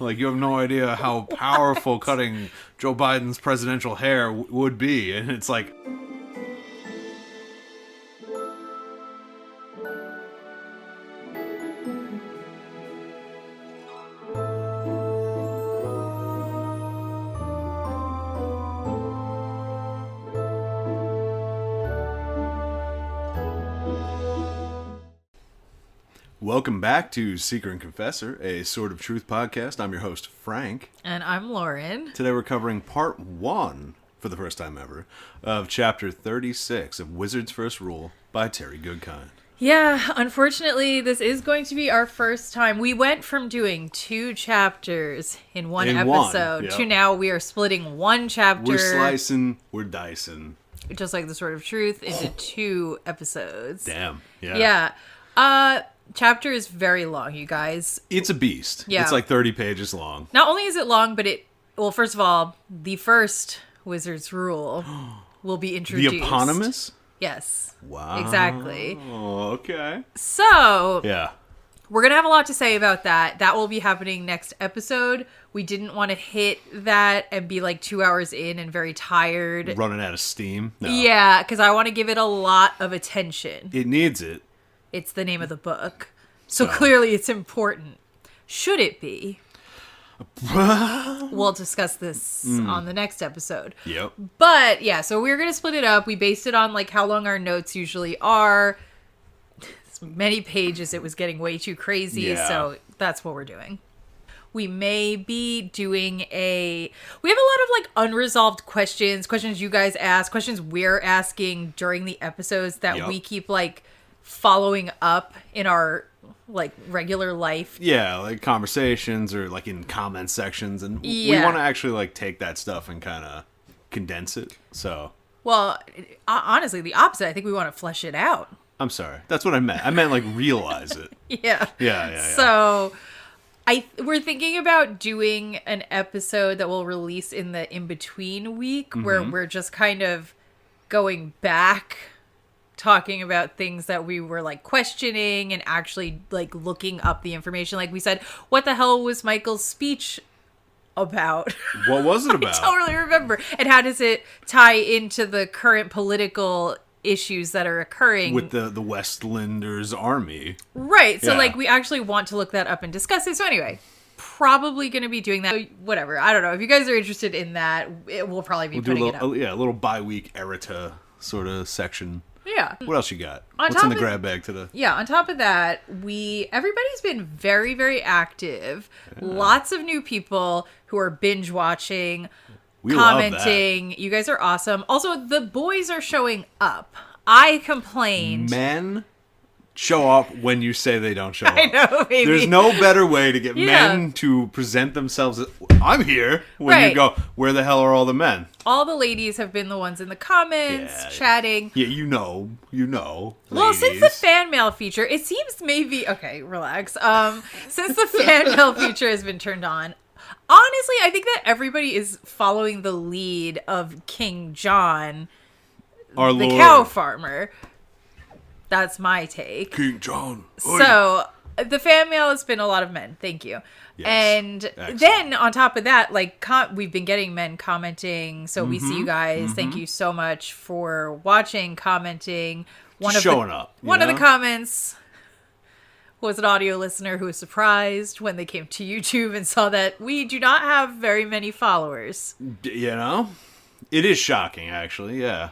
Like, you have no idea how powerful cutting Joe Biden's presidential hair would be. And it's like... Welcome back to Seeker and Confessor, a Sword of Truth podcast. I'm your host, Frank. And I'm Lauren. Today we're covering part 1, for the first time ever, of chapter 36 of Wizard's First Rule by Terry Goodkind. Yeah, unfortunately, this is going to be our first time. We went from doing 2 chapters in one episode to now we are splitting one chapter. We're slicing, we're dicing. Just like the Sword of Truth into 2 episodes. Damn, yeah. Yeah. Chapter is very long, you guys. It's a beast. Yeah. It's like 30 pages long. Not only is it long, but well, first of all, the first Wizard's Rule will be introduced. The eponymous? Yes. Wow. Exactly. Oh, okay. So, yeah. We're going to have a lot to say about that. That will be happening next episode. We didn't want to hit that and be like 2 hours in and very tired. Running out of steam? No. Yeah, because I want to give it a lot of attention. It needs it. It's the name of the book. So clearly it's important. Should it be? We'll discuss this on the next episode. Yep. But yeah, so we're going to split it up. We based it on like how long our notes usually are. Many pages, it was getting way too crazy. Yeah. So that's what we're doing. We may be doing we have a lot of like unresolved questions you guys ask, questions we're asking during the episodes that we keep like following up in our like regular life. Yeah, like conversations or like in comment sections, and we want to actually like take that stuff and kind of condense it. So, well, honestly, the opposite. I think we want to flesh it out. I'm sorry. That's what I meant. I meant like realize it. Yeah. So, we're thinking about doing an episode that we'll release in the in-between week where we're just kind of going back, talking about things that we were like questioning and actually like looking up the information. Like we said, what the hell was Michael's speech about? What was it about? I totally remember. And how does it tie into the current political issues that are occurring with the Westlanders army? Right. So like we actually want to look that up and discuss it. So anyway, probably going to be doing that. So, whatever. I don't know. If you guys are interested in that, we'll probably be putting it up. Yeah, a little bi-week errata sort of section. Yeah. What else you got? What's in the grab bag today? Yeah, on top of that, everybody's been very, very active. Yeah. Lots of new people who are binge watching, commenting. You guys are awesome. Also, the boys are showing up. I complained. Men show up when you say they don't show up. I know, baby. There's no better way to get men to present themselves as, I'm here, when you go, where the hell are all the men? All the ladies have been the ones in the comments, chatting. Yeah, you know. Well, since the fan mail feature, it seems maybe... Okay, relax. Since the fan mail feature has been turned on, honestly, I think that everybody is following the lead of King John, our the Lord. Cow farmer. That's my take. King John. So, the fan mail has been a lot of men. Thank you. Yes. And excellent. Then, on top of that, like, we've been getting men commenting. So, we see you guys. Thank you so much for watching, commenting. Showing up. One of the comments was an audio listener who was surprised when they came to YouTube and saw that we do not have very many followers. You know? It is shocking, actually. Yeah.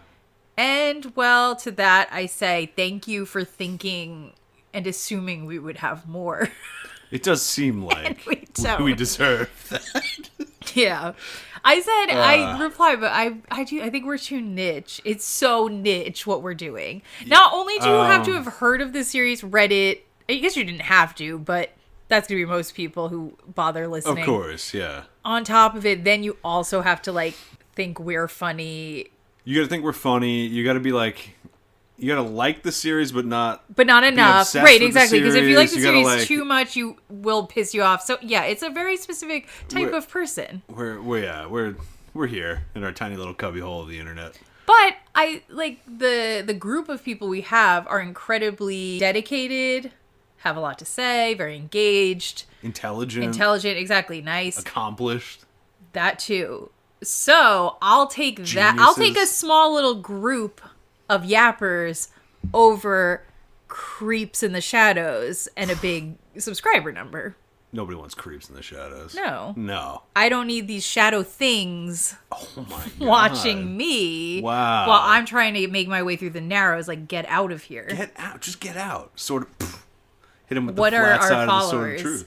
And, well, to that, I say thank you for thinking and assuming we would have more. It does seem like we deserve that. Yeah. I said, I replied, but I think we're too niche. It's so niche what we're doing. Not only do you have to have heard of the series, read it, I guess you didn't have to, but that's going to be most people who bother listening. Of course, yeah. On top of it, then you also have to, like, think we're funny. You gotta think we're funny. You gotta be like, you gotta like the series, but not enough. Right, exactly. Because if you like the series too much, you will piss you off. So yeah, it's a very specific type of person. We're here in our tiny little cubbyhole of the internet. But I like the group of people we have are incredibly dedicated, have a lot to say, very engaged. Intelligent, exactly, nice. Accomplished. That too. So, I'll take that. I'll take a small little group of yappers over creeps in the shadows and a big subscriber number. Nobody wants creeps in the shadows. No. I don't need these shadow things watching me while I'm trying to make my way through the Narrows. Like, get out of here. Get out. Just get out. Sort of hit them with the flat side of the sword of truth.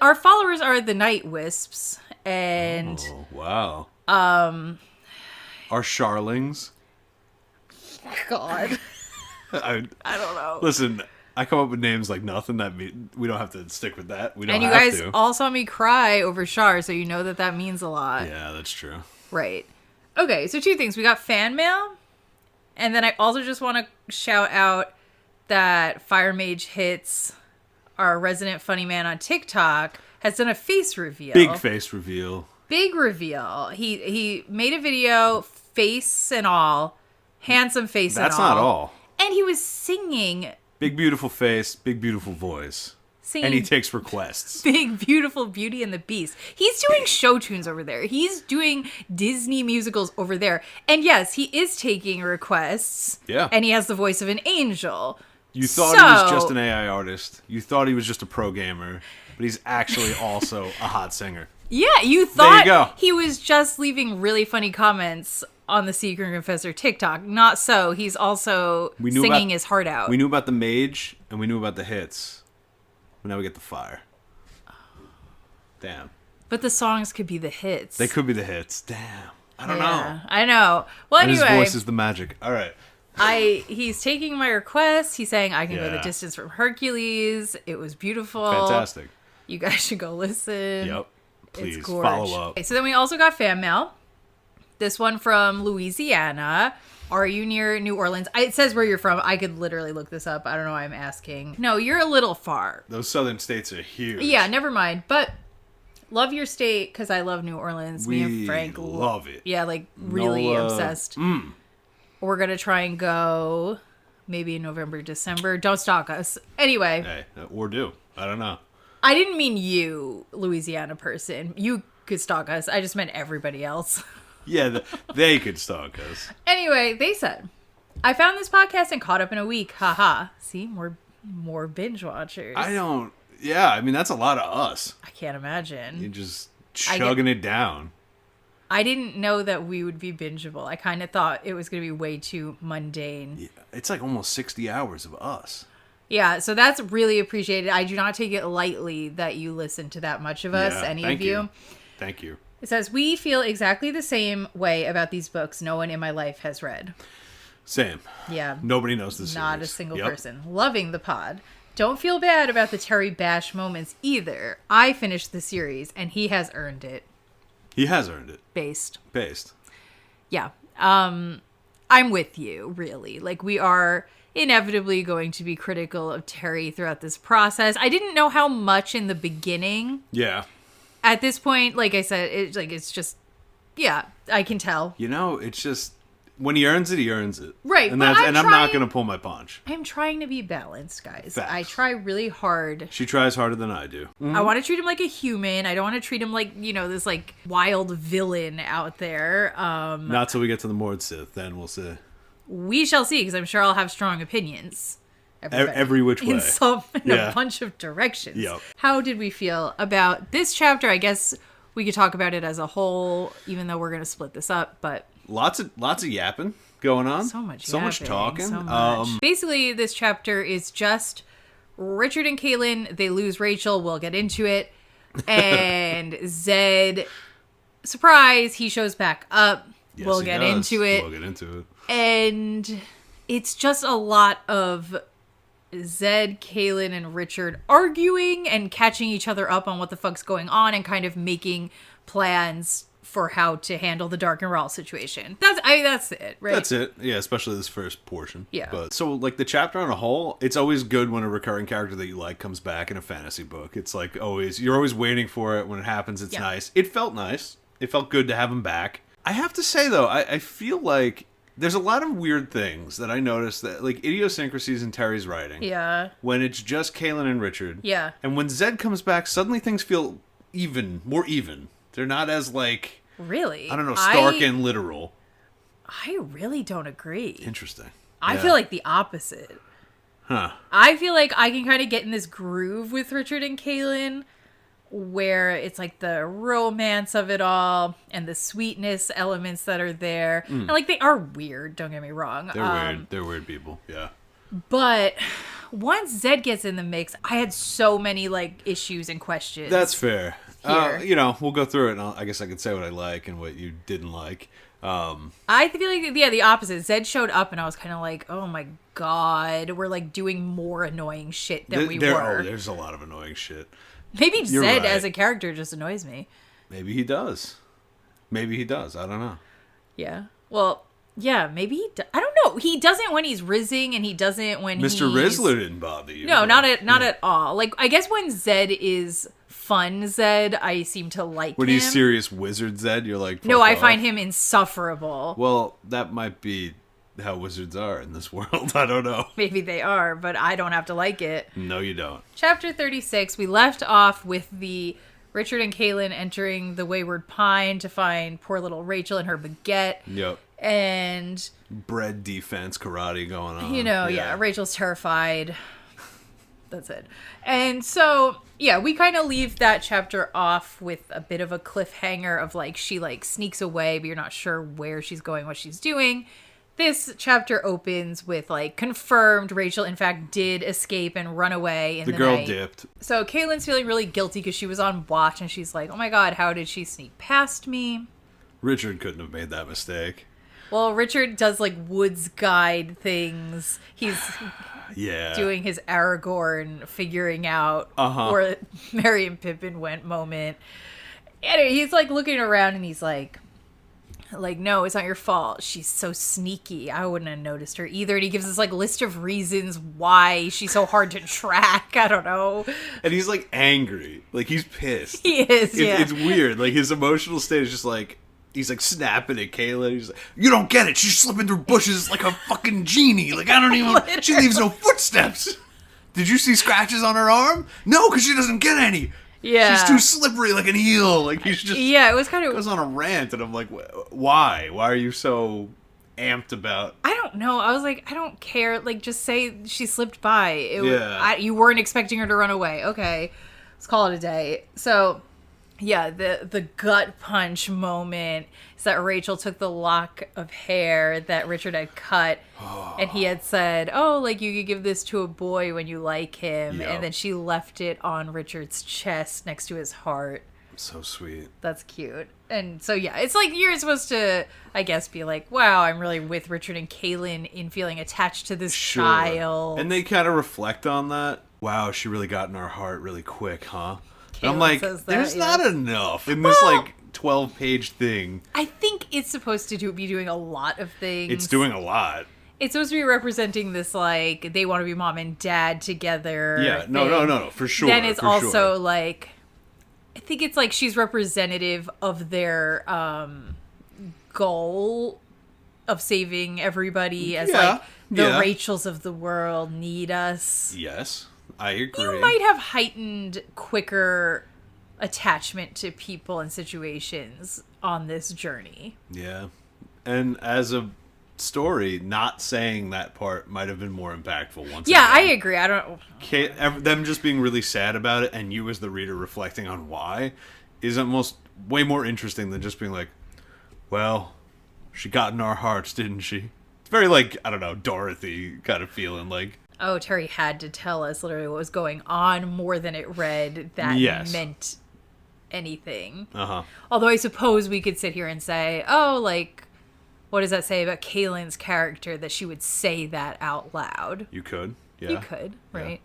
Our followers are the Night Wisps. And... Oh, wow. Our Charlings. God. I don't know. Listen... I come up with names like nothing. We don't have to stick with that. We don't have to. And you guys all saw me cry over Char, so you know that means a lot. Yeah, that's true. Right. Okay, so 2 things. We got fan mail, and then I also just want to shout out that Fire Mage Hits, our resident funny man on TikTok, has done a face reveal. Big face reveal. Big reveal. He made a video, face and all, handsome face and all. That's not all. And he was singing... Big, beautiful face, big, beautiful voice. And he takes requests. Big, beautiful Beauty and the Beast. He's doing show tunes over there. He's doing Disney musicals over there. And yes, he is taking requests. Yeah. And he has the voice of an angel. You thought he was just an AI artist. You thought he was just a pro gamer. But he's actually also a hot singer. Yeah, you thought he was just leaving really funny comments on the Secret Confessor TikTok. Not so. He's also singing his heart out. We knew about the mage, and we knew about the hits. But now we get the fire. Damn. But the songs could be the hits. They could be the hits. Damn. I don't know. I know. Well, and anyway. His voice is the magic. All right. He's taking my request. He's saying I can go the distance from Hercules. It was beautiful. Fantastic. You guys should go listen. Yep. Please follow up. Okay, so then we also got fan mail. This one from Louisiana. Are you near New Orleans? It says where you're from. I could literally look this up. I don't know why I'm asking. No, you're a little far. Those southern states are huge. Yeah, never mind. But love your state because I love New Orleans. Me and Frank love it. Yeah, like really obsessed. We're going to try and go maybe in November, December. Don't stalk us. Anyway. Hey, or do. I don't know. I didn't mean you, Louisiana person. You could stalk us. I just meant everybody else. Yeah, they could stalk us. Anyway, they said, I found this podcast and caught up in a week. Haha. See, more binge watchers. Yeah, I mean, that's a lot of us. I can't imagine. You're just chugging it down. I didn't know that we would be bingeable. I kind of thought it was going to be way too mundane. Yeah, it's like almost 60 hours of us. Yeah, so that's really appreciated. I do not take it lightly that you listen to that much of us, any of you. Thank you. It says, we feel exactly the same way about these books no one in my life has read. Same. Yeah. Nobody knows the series. Not a single person. Loving the pod. Don't feel bad about the Terry Bash moments either. I finished the series, and he has earned it. He has earned it. Based. Yeah. I'm with you, really. Like, we are inevitably going to be critical of Terry throughout this process. I didn't know how much in the beginning. Yeah. At this point, like I said, it's just, yeah, I can tell. You know, it's just, when he earns it, he earns it. Right. And I'm not going to pull my punch. I'm trying to be balanced, guys. Facts. I try really hard. She tries harder than I do. Mm-hmm. I want to treat him like a human. I don't want to treat him like, this like wild villain out there. Not till we get to the Mord Sith, then we'll see. We shall see, because I'm sure I'll have strong opinions. Every which way. In a bunch of directions. Yep. How did we feel about this chapter? I guess we could talk about it as a whole, even though we're going to split this up, but... Lots of yapping going on. So much talking. So much. Basically, this chapter is just Richard and Caitlin. They lose Rachel. We'll get into it. And Zed, surprise, he shows back up. Yes, we'll get into it. And it's just a lot of Zed, Caitlin, and Richard arguing and catching each other up on what the fuck's going on and kind of making plans for how to handle the Dark and Raw situation. That's it, right? That's it. Yeah, especially this first portion. Yeah. But so, like, the chapter on a whole, it's always good when a recurring character that you like comes back in a fantasy book. It's like you're always waiting for it. When it happens, it's nice. It felt nice. It felt good to have him back. I have to say, though, I feel like There's a lot of weird things that I noticed, that like idiosyncrasies in Terry's writing. Yeah. When it's just Kaylin and Richard. Yeah. And when Zed comes back, suddenly things feel more even. They're not as like... Really? I don't know, stark and literal. I really don't agree. Interesting. I feel like the opposite. Huh. I feel like I can kind of get in this groove with Richard and Kaylin, where it's like the romance of it all and the sweetness elements that are there. And like they are weird, don't get me wrong. They're weird. They're weird people. Yeah. But once Zed gets in the mix, I had so many like issues and questions. That's fair. We'll go through it, and I guess I could say what I like and what you didn't like. I feel like, the opposite. Zed showed up, and I was kind of like, oh my god, we're like doing more annoying shit than we were. Oh, there's a lot of annoying shit. Maybe Zed as a character just annoys me. Maybe he does. I don't know. Yeah. Well, yeah, maybe I don't know. He doesn't when he's rizzing, and he doesn't when Mr. Rizzler didn't bother you. No, not at all. Like, I guess when Zed is fun Zed, I seem to like when him. He's serious wizard Zed, you're like, no, I find him insufferable. Well, that might be how wizards are in this world. I don't know. Maybe they are, but I don't have to like it. No, you don't. Chapter 36, we left off with the Richard and Kaylin entering the Wayward Pine to find poor little Rachel and her baguette. Yep. And bread defense karate going on. Yeah, Rachel's terrified. That's it. And so, yeah, we kind of leave that chapter off with a bit of a cliffhanger of like she like sneaks away, but you're not sure where she's going, what she's doing. This chapter opens with like confirmed Rachel in fact did escape and run away in the girl night. Dipped. So Kaylin's feeling really guilty because she was on watch and she's like, oh my god, how did she sneak past me? Richard couldn't have made that mistake. Well, Richard does like woods guide things. He's doing his Aragorn figuring out where Merry and Pippin went moment. And he's like looking around and he's like, no, it's not your fault. She's so sneaky. I wouldn't have noticed her either. And he gives us like list of reasons why she's so hard to track. I don't know. And he's like angry. Like he's pissed. He is, It's weird. Like his emotional state is just like, he's like snapping at Kayla. He's like, you don't get it. She's slipping through bushes like a fucking genie. Like I don't even, she leaves no footsteps. Did you see scratches on her arm? No, because she doesn't get any. Yeah. She's too slippery like an eel. Like he's just... Yeah, it was kind of... goes on a rant, and I'm like, why? Why are you so amped about... I don't know. I was like, I don't care. Like, just say she slipped by. You weren't expecting her to run away. Okay. Let's call it a day. So, yeah, the gut punch moment is that Rachel took the lock of hair that Richard had cut, and he had said, oh, like, you could give this to a boy when you like him, and then she left it on Richard's chest next to his heart. So sweet. That's cute. And so, yeah, it's like you're supposed to, I guess, be like, wow, I'm really with Richard and Kaylin in feeling attached to this child. And they kind of reflect on that. Wow, she really got in our heart really quick, huh? Kaylin I'm like, there's not enough in this, like, 12-page thing. I think it's supposed to be doing a lot of things. It's doing a lot. It's supposed to be representing this, like, they want to be mom and dad together. Yeah, no, for sure. Then it's also, like, I think it's, like, she's representative of their goal of saving everybody as, like, the Rachels of the world need us. Yes, I agree. You might have heightened, quicker attachment to people and situations on this journey. Yeah. And as a story, not saying that part might have been more impactful once again. I agree. I don't... Them just being really sad about it and you as the reader reflecting on why is almost way more interesting than just being like, well, she got in our hearts, didn't she? It's very like, I don't know, Dorothy kind of feeling like... Oh, Terry had to tell us literally what was going on more than it read that meant anything. Although I suppose we could sit here and say, oh, like, what does that say about Kaylin's character that she would say that out loud? You could, yeah. You could, right? Yeah.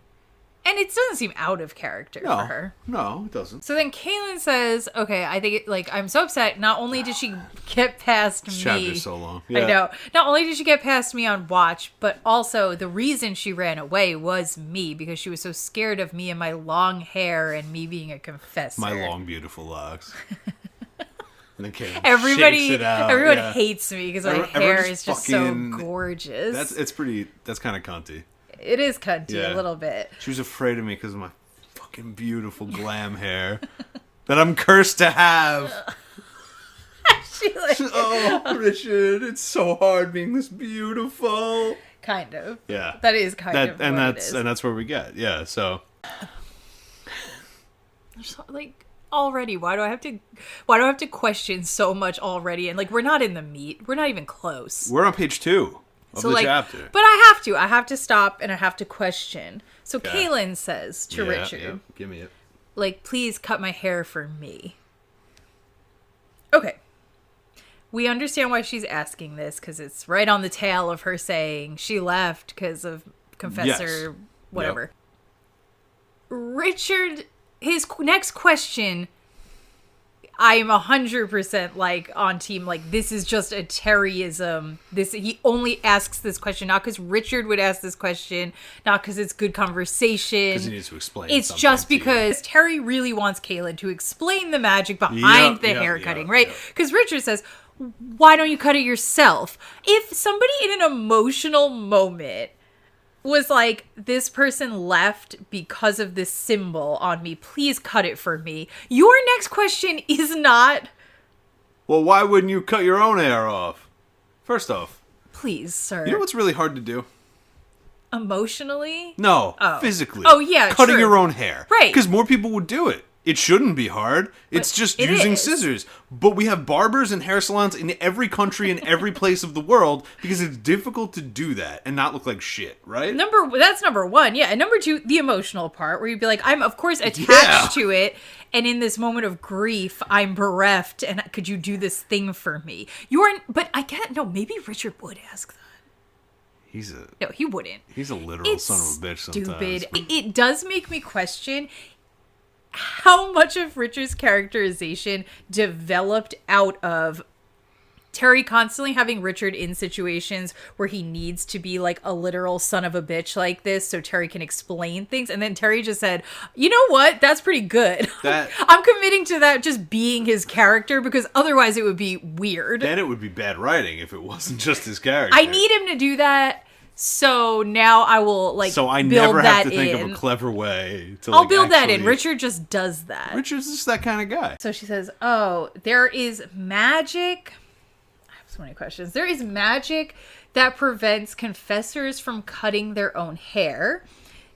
And it doesn't seem out of character for her. No, it doesn't. So then Kaylin says, okay, I think, I'm so upset. Not only did she get past me. This chapter's so long. Yeah. I know. Not only did she get past me on watch, but also the reason she ran away was me, because she was so scared of me and my long hair and me being a confessor. My long, beautiful locks. And then Kaylin Everybody, shakes it out. everyone Yeah. hates me because my Everyone hair is just so gorgeous. That's kind of cunty. It is cunty Yeah. a little bit. She was afraid of me because of my fucking beautiful glam hair that I'm cursed to have. Oh, Richard, it's so hard being this beautiful. Kind of. Yeah. That is kind of and what that's it is. and that's where we get. Yeah, so Like already, why do I have to question so much already? And like we're not in the meat. We're not even close. we're on page 2 of the chapter. But I have to stop and I have to question. So Okay. Kaylin says to Richard, Yeah, give me it. like, please cut my hair for me. Okay. We understand why she's asking this because it's right on the tail of her saying she left because of Confessor, Yes. whatever. Yep. Richard, his next question, I am 100% like on team. Like, this is just a Terryism. He only asks this question not because Richard would ask this question, not because it's good conversation. Because he needs to explain. It's something just to you. because Terry really wants Kaylin to explain the magic behind the hair cutting, right? Because Richard says, why don't you cut it yourself? If somebody in an emotional moment was like, this person left because of this symbol on me, please cut it for me. Your next question is not, Well, why wouldn't you cut your own hair off? First off, please, sir. you know what's really hard to do? Emotionally? No, physically. Oh, yeah, cutting true. your own hair. Right. Because more people would do it. It shouldn't be hard. It's just it using is. scissors. But we have barbers and hair salons in every country and every place of the world because it's difficult to do that and not look like shit, right? That's number one, yeah. And number two, the emotional part where you'd be like, I'm of course attached to it, and in this moment of grief, I'm bereft, and could you do this thing for me? But I can't. No, maybe Richard would ask that. No, he wouldn't. He's a literal It's son of a bitch sometimes. stupid. It does make me question how much of Richard's characterization developed out of Terry constantly having Richard in situations where he needs to be like a literal son of a bitch like this so Terry can explain things. And then Terry just said, you know what? That's pretty good. I'm committing to that just being his character because otherwise it would be weird. Then it would be bad writing if it wasn't just his character. I need him to do that. So now I will like So I build never that have to think in. of a clever way to I'll build that in. Richard just does that. Richard's just that kind of guy. So she says, oh, there is magic. I have so many questions. There is magic that prevents confessors from cutting their own hair.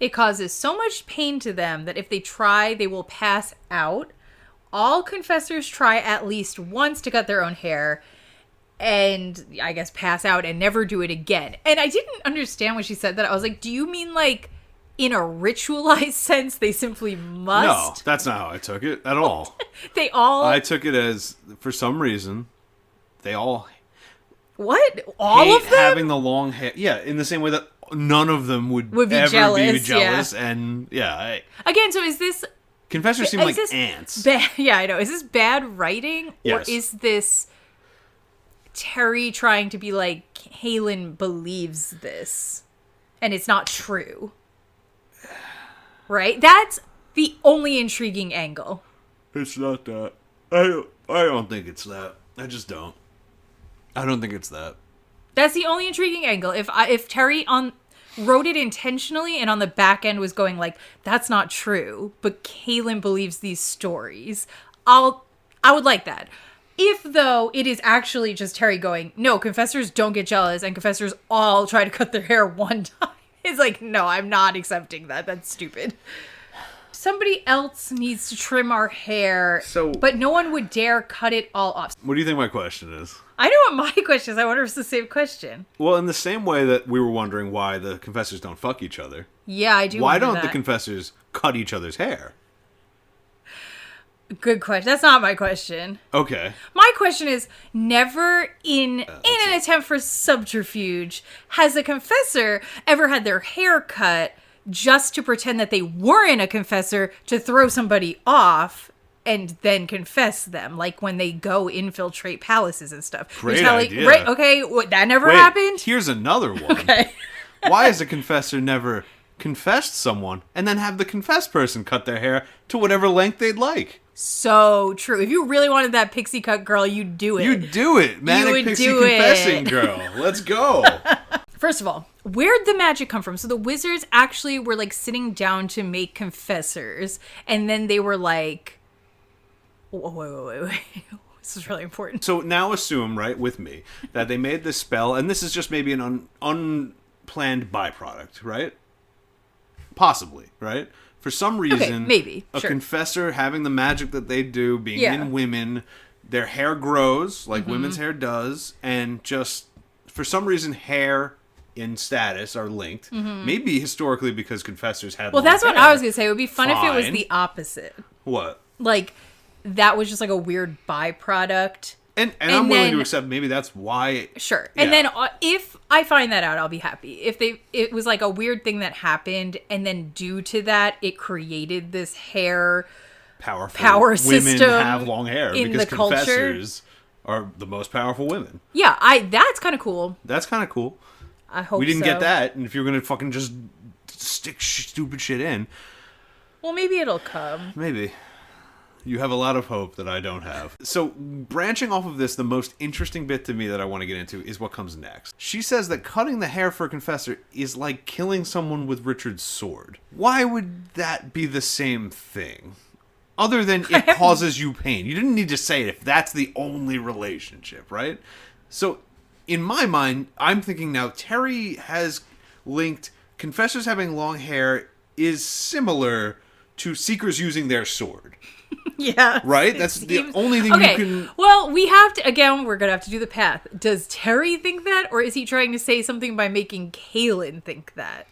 It causes so much pain to them that if they try, they will pass out. All confessors try at least once to cut their own hair and I guess pass out and never do it again. And I didn't understand when she said that. I was like, do you mean like in a ritualized sense they simply must? No, that's not how I took it at all. They all... I took it as, for some reason, they all What? All hate of them? having the long hair. Yeah, in the same way that none of them would be ever jealous, be jealous. And yeah, Again, so is this... confessors seem like ants. Yeah, I know. Is this bad writing? Yes. Or is this Terry trying to be like, Kaylin believes this and it's not true? Right? That's the only intriguing angle. It's not that. I don't think it's that. I just don't. I don't think it's that. That's the only intriguing angle. If Terry wrote it intentionally and on the back end was going like, that's not true, but Kaylin believes these stories, I would like that. If, though, it is actually just Terry going, no, confessors don't get jealous and confessors all try to cut their hair one time. It's like, no, I'm not accepting that. That's stupid. Somebody else needs to trim our hair, but no one would dare cut it all off. What do you think my question is? I know what my question is. I wonder if it's the same question. Well, in the same way that we were wondering why the confessors don't fuck each other. Yeah, I do Why wonder don't that. the confessors cut each other's hair? Good question. That's not my question. Okay. My question is, never in an attempt for subterfuge has a confessor ever had their hair cut just to pretend that they weren't a confessor to throw somebody off and then confess them, like when they go infiltrate palaces and stuff. Great idea. Right? Okay, that never happened? Here's another one. Okay. Why has a confessor never confessed someone, and then have the confessed person cut their hair to whatever length they'd like. So true. If you really wanted that pixie cut girl, you'd do it. You'd do it. Manic pixie confessing girl. Let's go. First of all, where'd the magic come from? So the wizards actually were like sitting down to make confessors, and then they were like, wait. This is really important. So now assume, right, with me, that they made this spell, and this is just maybe an unplanned byproduct, right? Possibly, right? For some reason, okay, maybe. a sure. confessor having the magic that they do, being in women, their hair grows like women's hair does, and just for some reason, hair and status are linked. Maybe historically because confessors had. Well, that's what I was gonna say. It would be fun if it was Fine. the opposite. What? Like that was just like a weird byproduct. And I'm willing to accept maybe that's why. Sure. Yeah. And then if I find that out, I'll be happy. If it was like a weird thing that happened, and then due to that, it created this hair power women system have long hair in because the culture. confessors are the most powerful women. Yeah, that's kind of cool. That's kind of cool. I hope we didn't so. get that, and if you're gonna fucking just stick stupid shit in, well, maybe it'll come. maybe. You have a lot of hope that I don't have. So, branching off of this, the most interesting bit to me that I want to get into is what comes next. She says that cutting the hair for a confessor is like killing someone with Richard's sword. Why would that be the same thing? Other than it causes you pain. You didn't need to say it if that's the only relationship, right? So, in my mind, I'm thinking now, Terry has linked confessors having long hair is similar to seekers using their sword. Yeah. Right? That's the only thing you can... Well, we have to... Again, we're going to have to do the path. Does Terry think that? Or is he trying to say something by making Kaylin think that?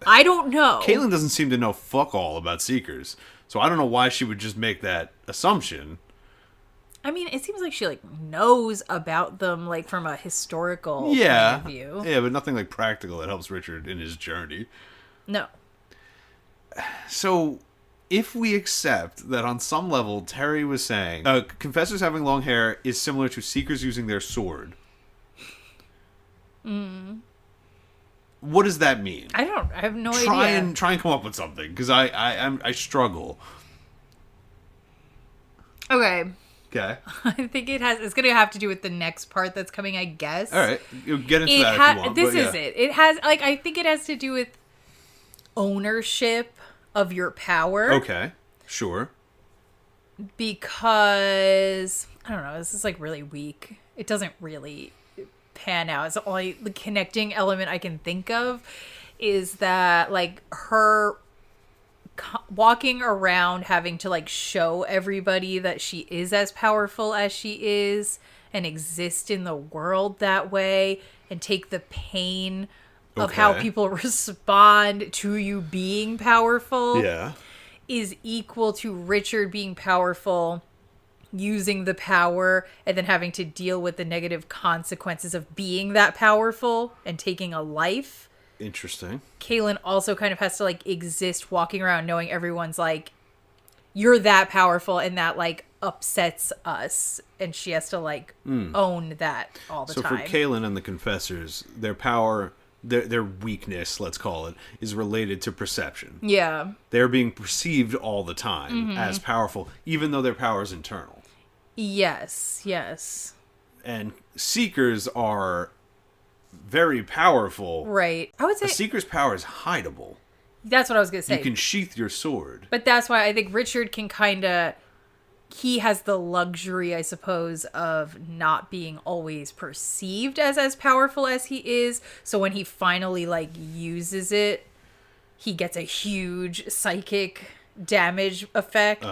I don't know. Kaylin doesn't seem to know fuck all about Seekers. So I don't know why she would just make that assumption. I mean, it seems like she, like, knows about them, like, from a historical point of view. Yeah, but nothing, like, practical that helps Richard in his journey. No. So... if we accept that on some level Terry was saying confessors having long hair is similar to seekers using their sword, what does that mean? I have no idea. Try and come up with something, because I struggle. Okay. I think it's going to have to do with the next part that's coming, I guess. All right. You'll get into that if you want. This is it. It has, like, I think it has to do with ownership of your power. Okay. Sure. Because, I don't know, this is, like, really weak. It doesn't really pan out. It's the only the connecting element I can think of is that, like, her walking around having to, like, show everybody that she is as powerful as she is and exist in the world that way and take the pain of how people respond to you being powerful is equal to Richard being powerful, using the power, and then having to deal with the negative consequences of being that powerful and taking a life. Interesting. Kaylin also kind of has to, like, exist walking around knowing everyone's like, you're that powerful, and that, like, upsets us, and she has to, like, own that all the time. So for Kaylin and the confessors, their power... Their weakness, let's call it, is related to perception. Yeah. They're being perceived all the time as powerful, even though their power is internal. Yes. And seekers are very powerful. Right. I would say... a seeker's power is hideable. That's what I was going to say. You can sheath your sword. But that's why I think Richard can kind of... he has the luxury, I suppose, of not being always perceived as powerful as he is. So when he finally, like, uses it, he gets a huge psychic damage effect.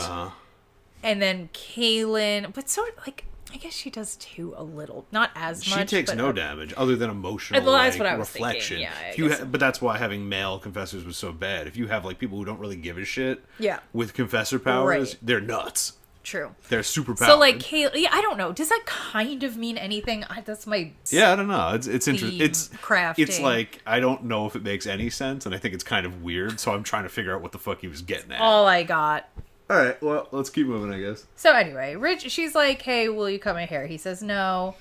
And then Kaylin, but sort of, like, I guess she does too a little, not as much. She takes no damage other than emotional that's what I was reflection. Thinking. Yeah, but that's why having male confessors was so bad. If you have, like, people who don't really give a shit with confessor powers, they're nuts. True. They're super powered. So, like, Kaylin, I don't know. Does that kind of mean anything? That's my I don't know. It's interesting. It's crafting. It's like, I don't know if it makes any sense, and I think it's kind of weird, so I'm trying to figure out what the fuck he was getting at. All I got. All right, well, let's keep moving, I guess. So anyway, she's like, hey, will you cut my hair? He says no.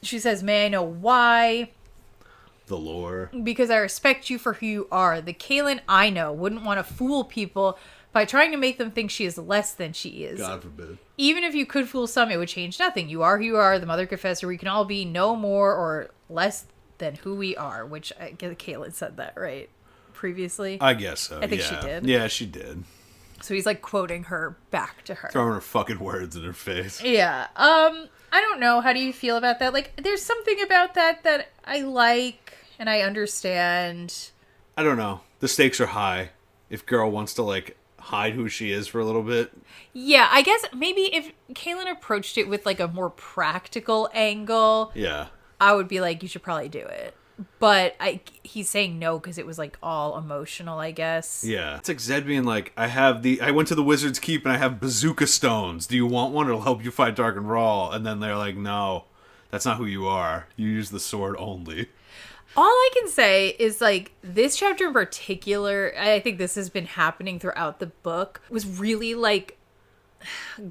She says, may I know why? the lore. Because I respect you for who you are. The Kaylin I know wouldn't want to fool people by trying to make them think she is less than she is. God forbid. Even if you could fool some, it would change nothing. You are who you are, the Mother Confessor. We can all be no more or less than who we are, which I guess Kaylin said that, right? Previously? I guess so. I think she did. Yeah, she did. So he's like quoting her back to her. Throwing her fucking words in her face. Yeah. I don't know. How do you feel about that? Like, there's something about that I like and I understand. I don't know. The stakes are high. If girl wants to, like, hide who she is for a little bit. Yeah, I guess maybe if Kaylin approached it with like a more practical angle, yeah, I would be like, you should probably do it. But he's saying no because it was like all emotional, I guess. Yeah, it's like Zed being like, I went to the Wizard's Keep and I have bazooka stones. Do you want one? It'll help you fight Dark and Raw. And then they're like, no, that's not who you are. You use the sword only. All I can say is, like, this chapter in particular, I think this has been happening throughout the book, was really, like,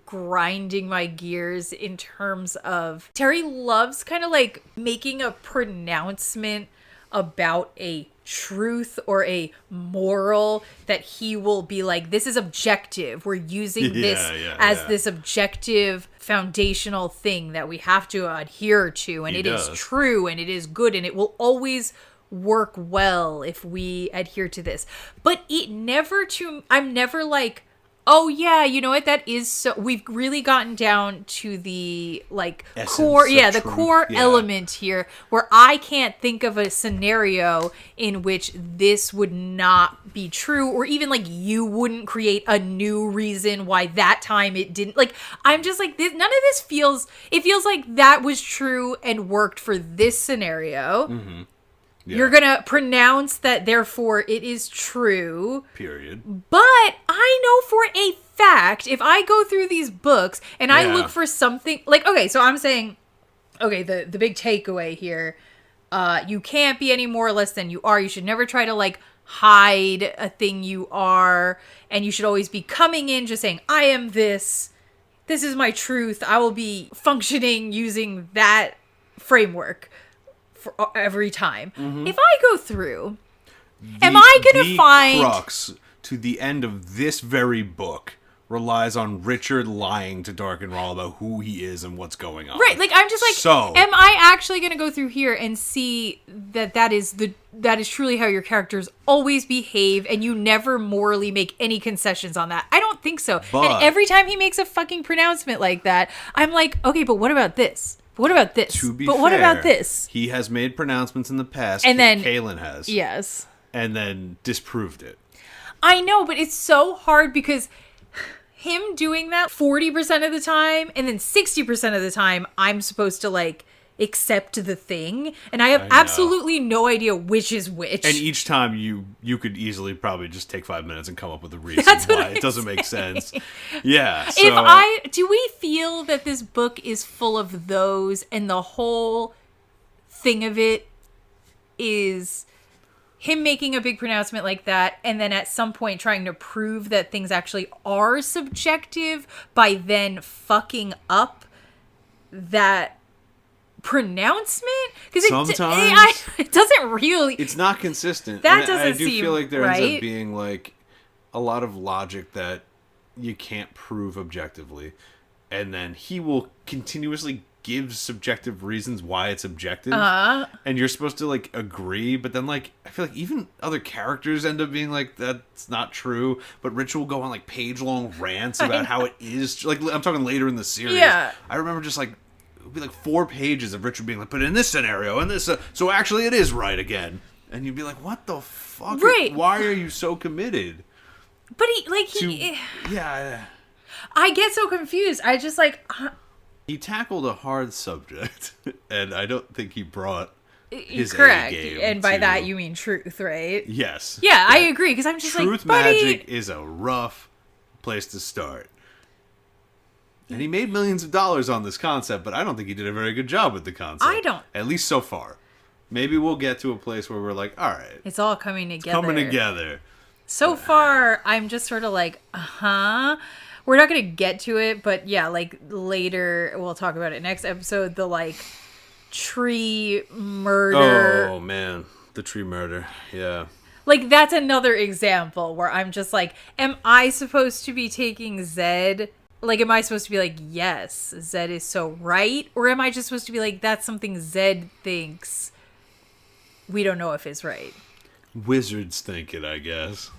grinding my gears in terms of Terry loves kind of, like, making a pronouncement about a truth or a moral that he will be like, this is objective. We're using this as this objective foundational thing that we have to adhere to, and it is true and it is good and it will always work well if we adhere to this. But I'm never like, oh yeah, you know what, that is so, we've really gotten down to the like essence, core, the core element here where I can't think of a scenario in which this would not be true, or even like you wouldn't create a new reason why that time it didn't. Like, I'm just like, this, none of this feels like that was true and worked for this scenario. Mm-hmm. Yeah. You're going to pronounce that, therefore, it is true. Period. But I know for a fact, if I go through these books and I look for something... Like, okay, so I'm saying... Okay, the big takeaway here. You can't be any more or less than you are. You should never try to, like, hide a thing you are. And you should always be coming in just saying, I am this. This is my truth. I will be functioning using that framework for every time. Mm-hmm. If I go through, am I going to find... The crux to the end of this very book relies on Richard lying to Dark and Raw about who he is and what's going on. Right, like, I'm just like, so, am I actually going to go through here and see that is truly how your characters always behave and you never morally make any concessions on that? I don't think so. But, and every time he makes a fucking pronouncement like that, I'm like, okay, but what about this? What about this? To be but fair, what about this? He has made pronouncements in the past. And then Kaylin has. Yes. And then disproved it. I know, but it's so hard because him doing that 40% of the time and then 60% of the time I'm supposed to like accept the thing, and I have absolutely no idea which is which. And each time you could easily probably just take 5 minutes and come up with a reason why it doesn't make sense. Yeah. So do we feel that this book is full of those, and the whole thing of it is him making a big pronouncement like that, and then at some point trying to prove that things actually are subjective by then fucking up that pronouncement? Because sometimes it doesn't really, it's not consistent. That and doesn't I do seem feel like there right. ends up being like a lot of logic that you can't prove objectively, and then he will continuously give subjective reasons why it's objective, and you're supposed to like agree, but then like I feel like even other characters end up being like, that's not true, but Rich will go on like page-long rants about how it is, like I'm talking later in the series. Yeah, I remember just like it would be like 4 pages of Richard being like, but in this scenario and this so actually it is right again, and you'd be like, what the fuck, right? Why are you so committed? But I get so confused. I just like he tackled a hard subject, and I don't think he brought his correct. A-game. And by that you mean truth, right? Yes. Yeah, I agree, because I'm just truth like, magic is a rough place to start. And he made millions of dollars on this concept, but I don't think he did a very good job with the concept. I don't. At least so far. Maybe we'll get to a place where we're like, all right. It's all coming together. It's coming together. So far, I'm just sort of like, We're not going to get to it, but yeah, like later, we'll talk about it next episode, the like tree murder. Oh, man. The tree murder. Yeah. Like, that's another example where I'm just like, am I supposed to be taking Zed? Like, am I supposed to be like, yes, Zed is so right? Or am I just supposed to be like, that's something Zed thinks we don't know if is right? Wizards think it, I guess.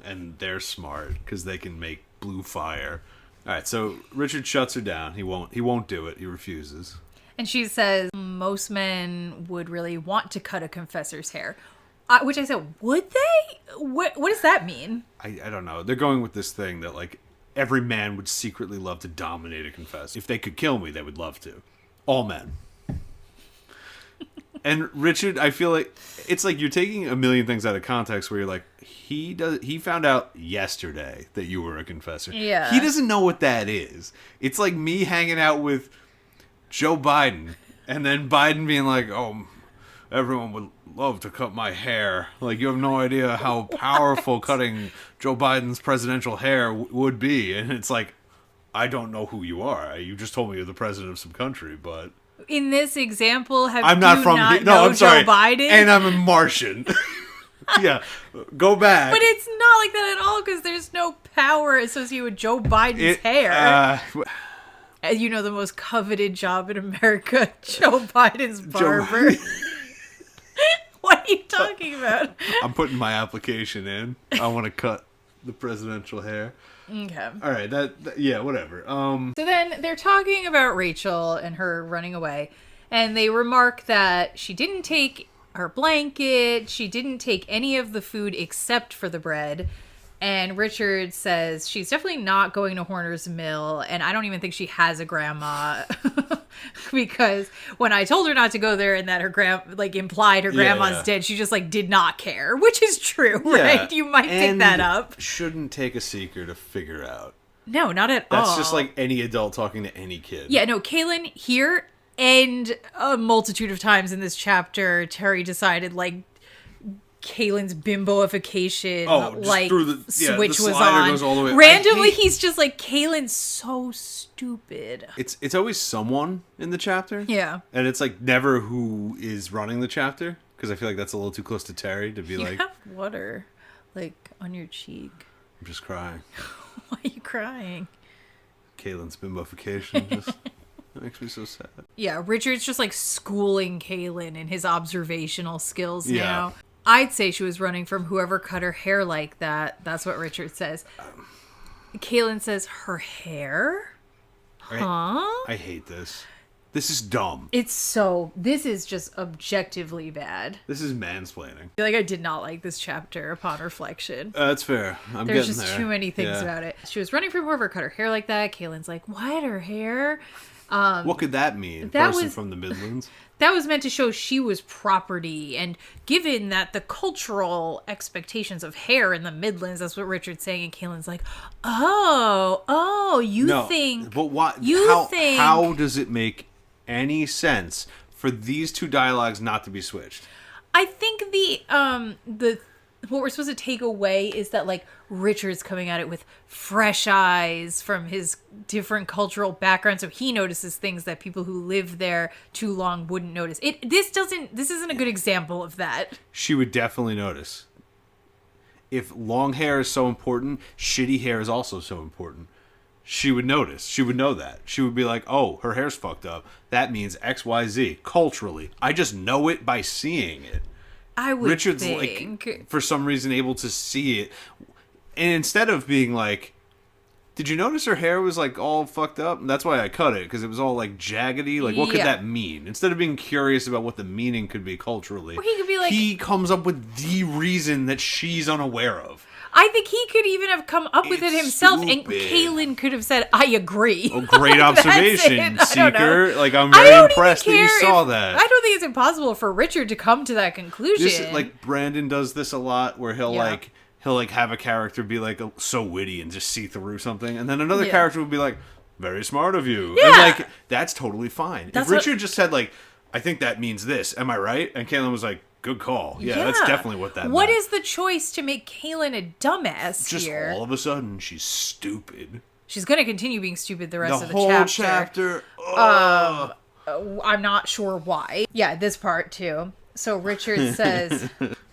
And they're smart because they can make blue fire. All right, so Richard shuts her down. He won't do it. He refuses. And she says, most men would really want to cut a confessor's hair. Which I said, would they? What does that mean? I don't know. They're going with this thing that, like, every man would secretly love to dominate a confessor. If they could kill me, they would love to. All men. And Richard, I feel like it's like you're taking a million things out of context where you're like, he found out yesterday that you were a confessor. Yeah. He doesn't know what that is. It's like me hanging out with Joe Biden and then Biden being like, oh, everyone would love to cut my hair. Like, you have no idea how powerful cutting Joe Biden's presidential hair would be. And it's like, I don't know who you are. You just told me you're the president of some country, but... In this example, I'm not from not here. No, I'm sorry. Joe Biden? And I'm a Martian. Yeah, go back. But it's not like that at all because there's no power associated with Joe Biden's hair. You know, the most coveted job in America, Joe Biden's barber. What are you talking about? I'm putting my application in. I want to cut the presidential hair. Okay. All right. Yeah, whatever. So then they're talking about Rachel and her running away, and they remark that she didn't take her blanket, she didn't take any of the food except for the bread. And Richard says she's definitely not going to Horner's Mill, and I don't even think she has a grandma because when I told her not to go there and that her implied her grandma's dead, she just did not care, which is true, right? You might pick that up. Shouldn't take a seeker to figure out. No, not at all. That's just like any adult talking to any kid. Yeah, no, Kaylin here and a multitude of times in this chapter, Terry decided Kaylin's bimboification switch was on. Goes all the way. Randomly, he's just like, Kaylin's so stupid. It's always someone in the chapter. Yeah. And it's never who is running the chapter, because I feel like that's a little too close to Terry to be you have water on your cheek. I'm just crying. Why are you crying? Kaylin's bimboification just it makes me so sad. Yeah, Richard's just schooling Kaylin in his observational skills now. I'd say she was running from whoever cut her hair like that. That's what Richard says. Kaylin says, her hair? Huh? I hate this. This is dumb. This is just objectively bad. This is mansplaining. I feel like I did not like this chapter upon reflection. That's fair. There's just too many things about it. She was running from whoever cut her hair like that. Kaylin's like, what, her hair? What could that mean? Person from the Midlands? That was meant to show she was property, and given that the cultural expectations of hair in the Midlands, that's what Richard's saying, and Kaylin's like, you think... But what? How does it make any sense for these two dialogues not to be switched? I think what we're supposed to take away is that Richard's coming at it with fresh eyes from his different cultural background, so he notices things that people who live there too long wouldn't notice. This isn't a good example of that. She would definitely notice. If long hair is so important, shitty hair is also so important. She would notice. She would know that. She would be like, oh, her hair's fucked up. That means XYZ culturally. I just know it by seeing it. I would Richard's think. For some reason able to see it, and instead of being like, did you notice her hair was all fucked up? And that's why I cut it, because it was all jaggedy. What could that mean? Instead of being curious about what the meaning could be culturally, or he could be he comes up with the reason that she's unaware of. I think he could even have come up with it himself, and Kaylin could have said, I agree. Oh, great observation, Seeker. I'm very impressed that you saw that. I don't think it's impossible for Richard to come to that conclusion. This, Brandon does this a lot, where he'll have a character be so witty and just see through something, and then another character would be very smart of you. Yeah. And that's totally fine. If Richard just said I think that means this, am I right? And Kaylin was like, good call. Yeah, that's definitely what that meant. What is the choice to make Kaylin a dumbass here? Just all of a sudden, she's stupid. She's going to continue being stupid the rest of the whole chapter. I'm not sure why. Yeah, this part too. So Richard says,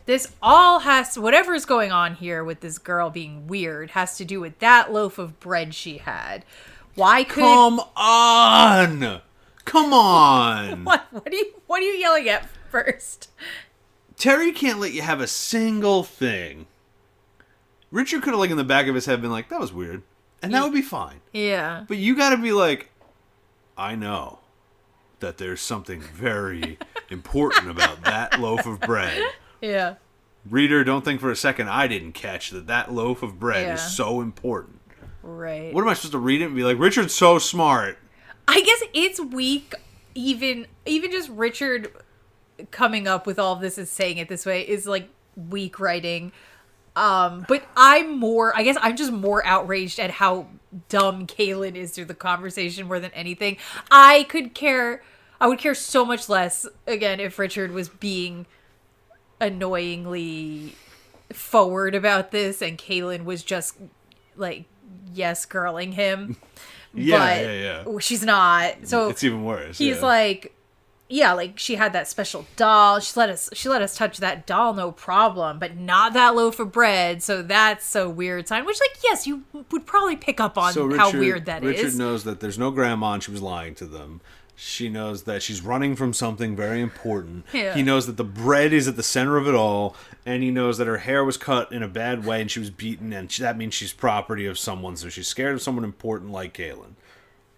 this all whatever's going on here with this girl being weird has to do with that loaf of bread she had. Why could... Come on! What are you yelling at first? Terry can't let you have a single thing. Richard could have, like, in the back of his head been like, that was weird. And that would be fine. Yeah. But you gotta be like, I know that there's something very important about that loaf of bread. Yeah. Reader, don't think for a second I didn't catch that loaf of bread is so important. Right. What am I supposed to read it and be like, Richard's so smart? I guess it's weak, even just Richard coming up with all of this and saying it this way is, like, weak writing. But I guess I'm just more outraged at how dumb Kaylin is through the conversation more than anything. I would care so much less, again, if Richard was being annoyingly forward about this and Kaylin was just, like, yes girling him. Yeah. She's not. So it's even worse. He's like, yeah, like, she had that special doll. She let us touch that doll, no problem, but not that loaf of bread. So that's a weird sign. Which, like, yes, you would probably pick up on how weird that is. Richard knows that there's no grandma and she was lying to them. She knows that she's running from something very important. Yeah. He knows that the bread is at the center of it all, and he knows that her hair was cut in a bad way and she was beaten, and that means she's property of someone, so she's scared of someone important like Kaylin.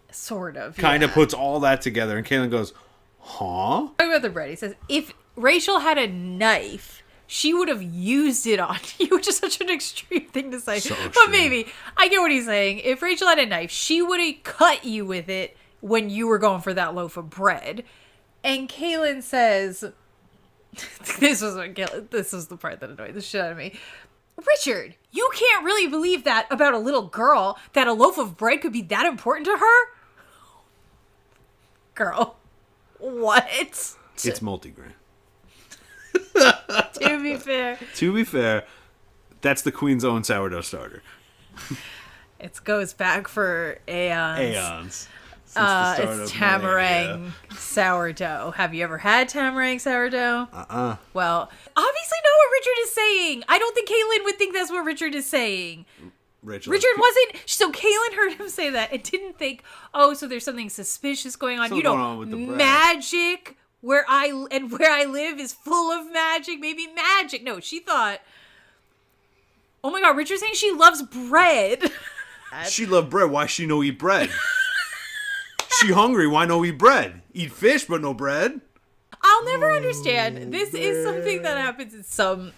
Sort of. Kind of puts all that together, and Kaylin goes, huh? Talking about the bread, he says, if Rachel had a knife, she would have used it on you, which is such an extreme thing to say. So but extreme. maybe, I get what he's saying. If Rachel had a knife, she would have cut you with it when you were going for that loaf of bread. And Kaylin says, this was the part that annoyed the shit out of me. Richard, you can't really believe that about a little girl, that a loaf of bread could be that important to her? Girl, what? It's multigrain. To be fair, that's the Queen's own sourdough starter. It goes back for aeons. It's tamarind sourdough. Have you ever had tamarind sourdough? Well, obviously not what Richard is saying. I don't think Kaylin would think that's what Richard is saying. Richard wasn't. So Kaylin heard him say that and didn't think, oh, so there's something suspicious going on. Something going on with the bread. Magic where I live is full of magic. Maybe magic. No, she thought, oh my God, Richard's saying she loves bread. She loved bread. Why she no eat bread? She hungry. Why no eat bread? Eat fish, but no bread. I'll never understand. This is something that happens in some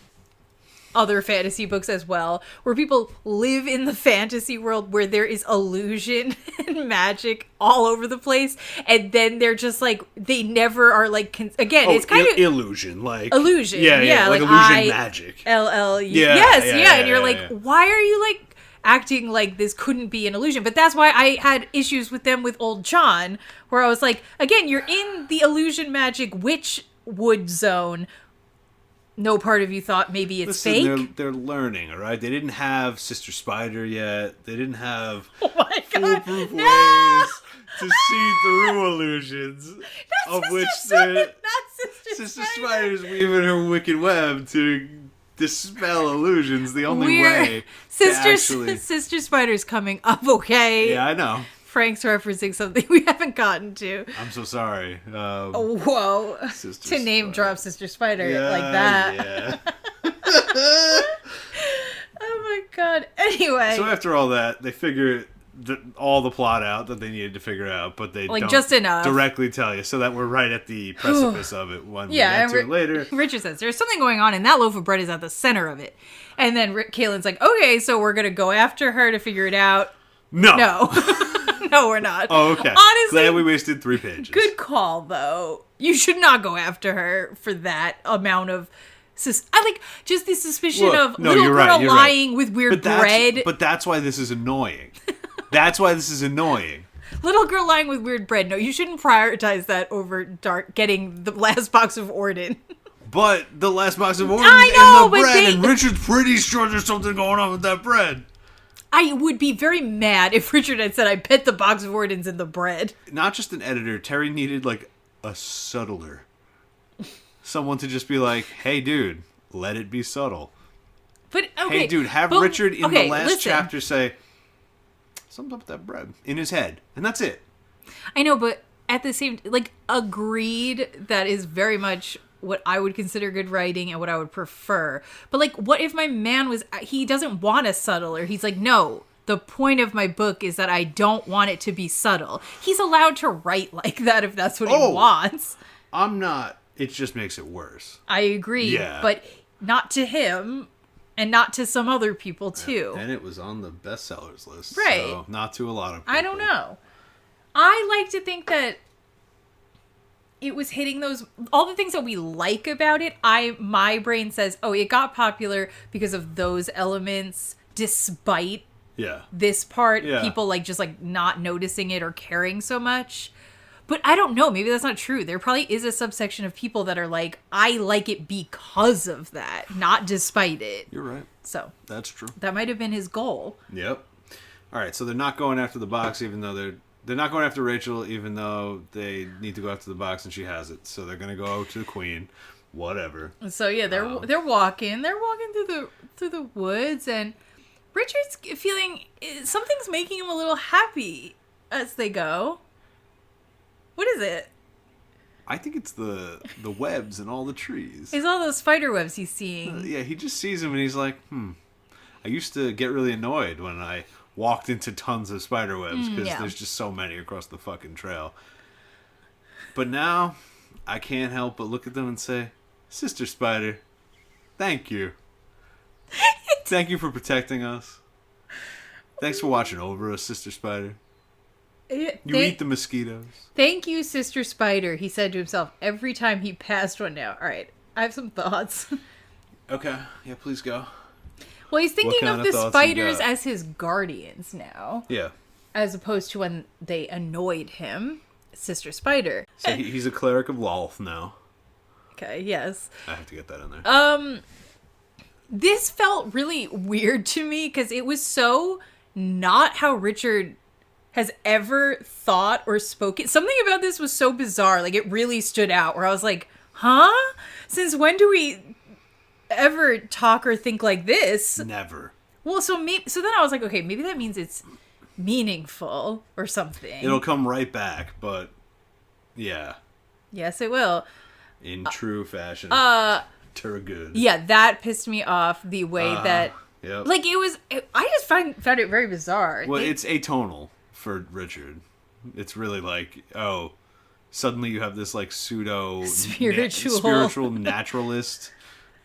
other fantasy books as well, where people live in the fantasy world where there is illusion and magic all over the place, and then they're just like, they never are like, it's kind of illusion, like illusion, yeah, like illusion magic. LLU. Yeah, yes, and you're like, why are you like acting like this couldn't be an illusion? But that's why I had issues with them with Old John, where I was like, again, you're in the illusion magic witch wood zone. No part of you thought maybe it's fake. They're learning, all right? They didn't have Sister Spider yet. They didn't have foolproof ways to see through illusions. Sister Spider's weaving her wicked web to dispel illusions. The only way. Sister Spider's coming up, okay? Yeah, I know. Frank's referencing something we haven't gotten to. I'm so sorry. Whoa. To name drop Sister Spider like that. Yeah. Oh my God. Anyway. So after all that, they figure all the plot out that they needed to figure out, but they don't just enough directly tell you, so that we're right at the precipice of it when we get to it later. Richard says, there's something going on, and that loaf of bread is at the center of it. And then Kaylin's like, okay, so we're going to go after her to figure it out. No. No, we're not. Oh, okay. Honestly, glad we wasted 3 pages. Good call, though. You should not go after her for that amount of... I like just the suspicion of little girl lying with weird bread. But that's why this is annoying. That's why this is annoying. Little girl lying with weird bread. No, you shouldn't prioritize that over getting the last box of Orden. But the last box of Orden I know, and the bread, and Richard's pretty sure there's something going on with that bread. I would be very mad if Richard had said, I bet the box of Orden's in the bread. Not just an editor. Terry needed, like, a subtler. Someone to just be like, hey, dude, let it be subtle. But, okay. Hey, dude, have Richard in the last listen. chapter say, something up with that bread, in his head. And that's it. I know, but at the same, like, agreed, that is very much what I would consider good writing and what I would prefer. But, like, what if my man he doesn't want a subtler. He's like, no, the point of my book is that I don't want it to be subtle. He's allowed to write like that if that's what he wants. I'm not. It just makes it worse. I agree. Yeah. But not to him and not to some other people, too. And it was on the bestsellers list. Right. So not to a lot of people. I don't know. I like to think that it was hitting all the things that we like about it. My brain says, oh, it got popular because of those elements, despite this part, people like just like not noticing it or caring so much. But I don't know. Maybe that's not true. There probably is a subsection of people that are like, I like it because of that, not despite it. You're right. So that's true. That might have been his goal. Yep. All right. So they're not going after the box, even though they're not going after Rachel, even though they need to go after the box and she has it. So they're going to go to the queen. Whatever. So yeah, they're walking. They're walking through the woods, and Richard's feeling something's making him a little happy as they go. What is it? I think it's the webs and all the trees. It's all those spider webs he's seeing. Yeah, he just sees them and he's like, I used to get really annoyed when I walked into tons of spider webs because there's just so many across the fucking trail. But now I can't help but look at them and say, Sister Spider, thank you. Thank you for protecting us. Thanks for watching over us, Sister Spider. You eat the mosquitoes. Thank you, Sister Spider, he said to himself every time he passed one now. All right, I have some thoughts. Okay, yeah, please go. Well, he's thinking of the spiders as his guardians now. Yeah. As opposed to when they annoyed him, Sister Spider. So he's a cleric of Lolth now. Okay, yes. I have to get that in there. This felt really weird to me because it was so not how Richard has ever thought or spoken. Something about this was so bizarre. Like, it really stood out where I was like, huh? Since when do we ever talk or think like this? Never. Well, so then I was like, okay, maybe that means it's meaningful or something. It'll come right back, but yeah. Yes, it will. In true fashion. Terry Good. Yeah, that pissed me off the way that... Yep. Like, I just found it very bizarre. Well, it's atonal for Richard. It's really like, oh, suddenly you have this like pseudo spiritual naturalist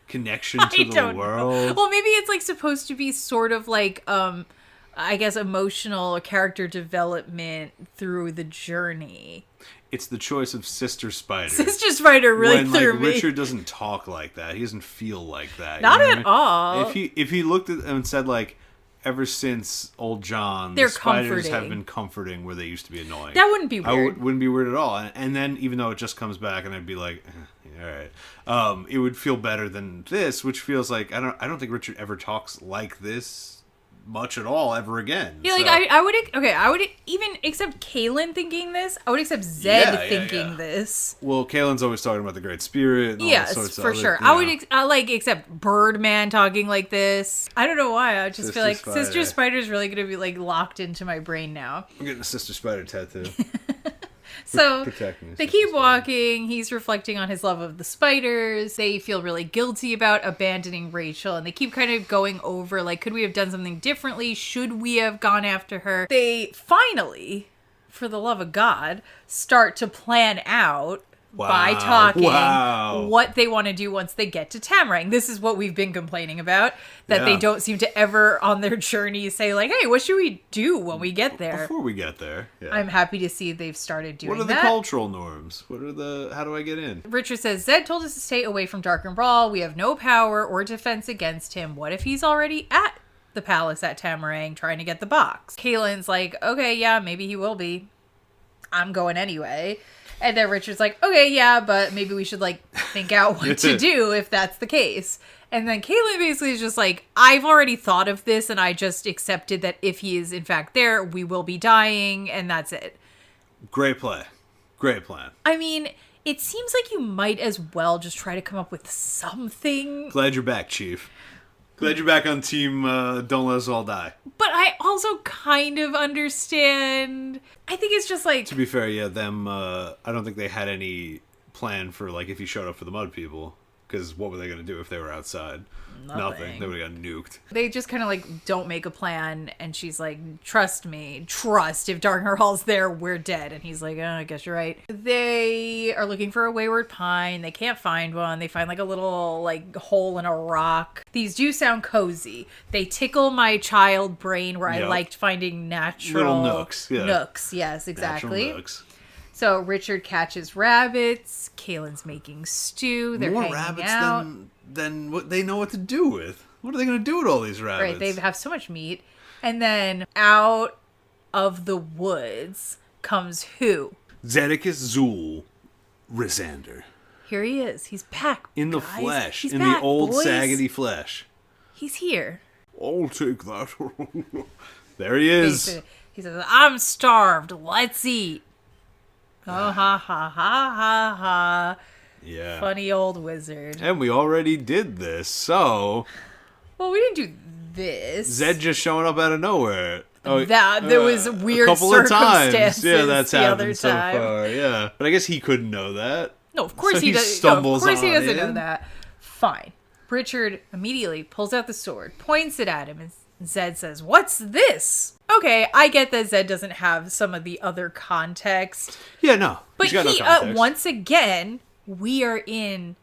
connection to the world. Well, maybe it's like supposed to be sort of like I guess emotional or character development through the journey. It's the choice of Sister Spider. Sister Spider really threw me. Richard doesn't talk like that. He doesn't feel like that. Not at all. If he looked at them and said like, ever since old John, the spiders have been comforting where they used to be annoying. That wouldn't be weird. Wouldn't be weird at all. And then even though it just comes back and I'd be like, all right, it would feel better than this, which feels like I don't think Richard ever talks like this much at all ever again. Yeah, like I would even accept Kaylin thinking this. I would accept Zed thinking this. Well, Kaylin's always talking about the Great Spirit and all that sorts of for sure. I would accept Birdman talking like this. I don't know why. I just feel like Sister Spider's really going to be like locked into my brain now. I'm getting a Sister Spider tattoo. So they keep walking. He's reflecting on his love of the spiders. They feel really guilty about abandoning Rachel, and they keep kind of going over, like, could we have done something differently? Should we have gone after her? They finally, for the love of God, start to plan out by talking what they want to do once they get to Tamarang. This is what we've been complaining about, that they don't seem to ever on their journey say like, hey, what should we do when we get there? Before we get there. Yeah. I'm happy to see they've started doing that. What are the cultural norms? How do I get in? Richard says, Zed told us to stay away from Dark and Brawl. We have no power or defense against him. What if he's already at the palace at Tamarang trying to get the box? Kaylin's like, okay, yeah, maybe he will be. I'm going anyway. And then Richard's like, okay, yeah, but maybe we should, like, think out what to do if that's the case. And then Caitlin basically is just like, I've already thought of this, and I just accepted that if he is in fact there, we will be dying, and that's it. Great play. Great plan. I mean, it seems like you might as well just try to come up with something. Glad you're back, Chief. Glad you're back on team Don't Let Us All Die. But I also kind of understand. I think it's just like... To be fair, yeah, them, I don't think they had any plan for, like, if he showed up for the Mud People. Because what were they going to do if they were outside? Nothing. They would have got nuked. They just kind of, like, don't make a plan. And she's like, trust me. Trust. If Darkner Hall's there, we're dead. And he's like, oh, I guess you're right. They are looking for a wayward pine. They can't find one. They find, like, a little, like, hole in a rock. These do sound cozy. They tickle my child brain where I liked finding natural... Little nooks. Yeah. Nooks, yes, exactly. Natural nooks. So Richard catches rabbits. Kaylin's making stew. They're hanging rabbits out. than what they know what to do with. What are they going to do with all these rabbits? Right, they have so much meat. And then out of the woods comes who? Zedeckis Zool Rizzander. Here he is. He's back, in the guys. flesh. He's in back, the old boys. saggedy flesh. He's here. I'll take that. There he is. He says, I'm starved. Let's eat. Oh, ha, ha, ha, ha, ha. Yeah. Funny old wizard. And we already did this, so... Well, we didn't do this. Zed just showing up out of nowhere. There was weird a couple of circumstances times. Yeah, that's the happened other so time. far. Yeah, but I guess he couldn't know that. No, of course So he does. stumbles No, of course he on doesn't know in. that. Fine. Richard immediately pulls out the sword, points it at him, and Zed says, "What's this?" Okay, I get that Zed doesn't have some of the other context. Yeah, no. But He's got no context. once again, we are in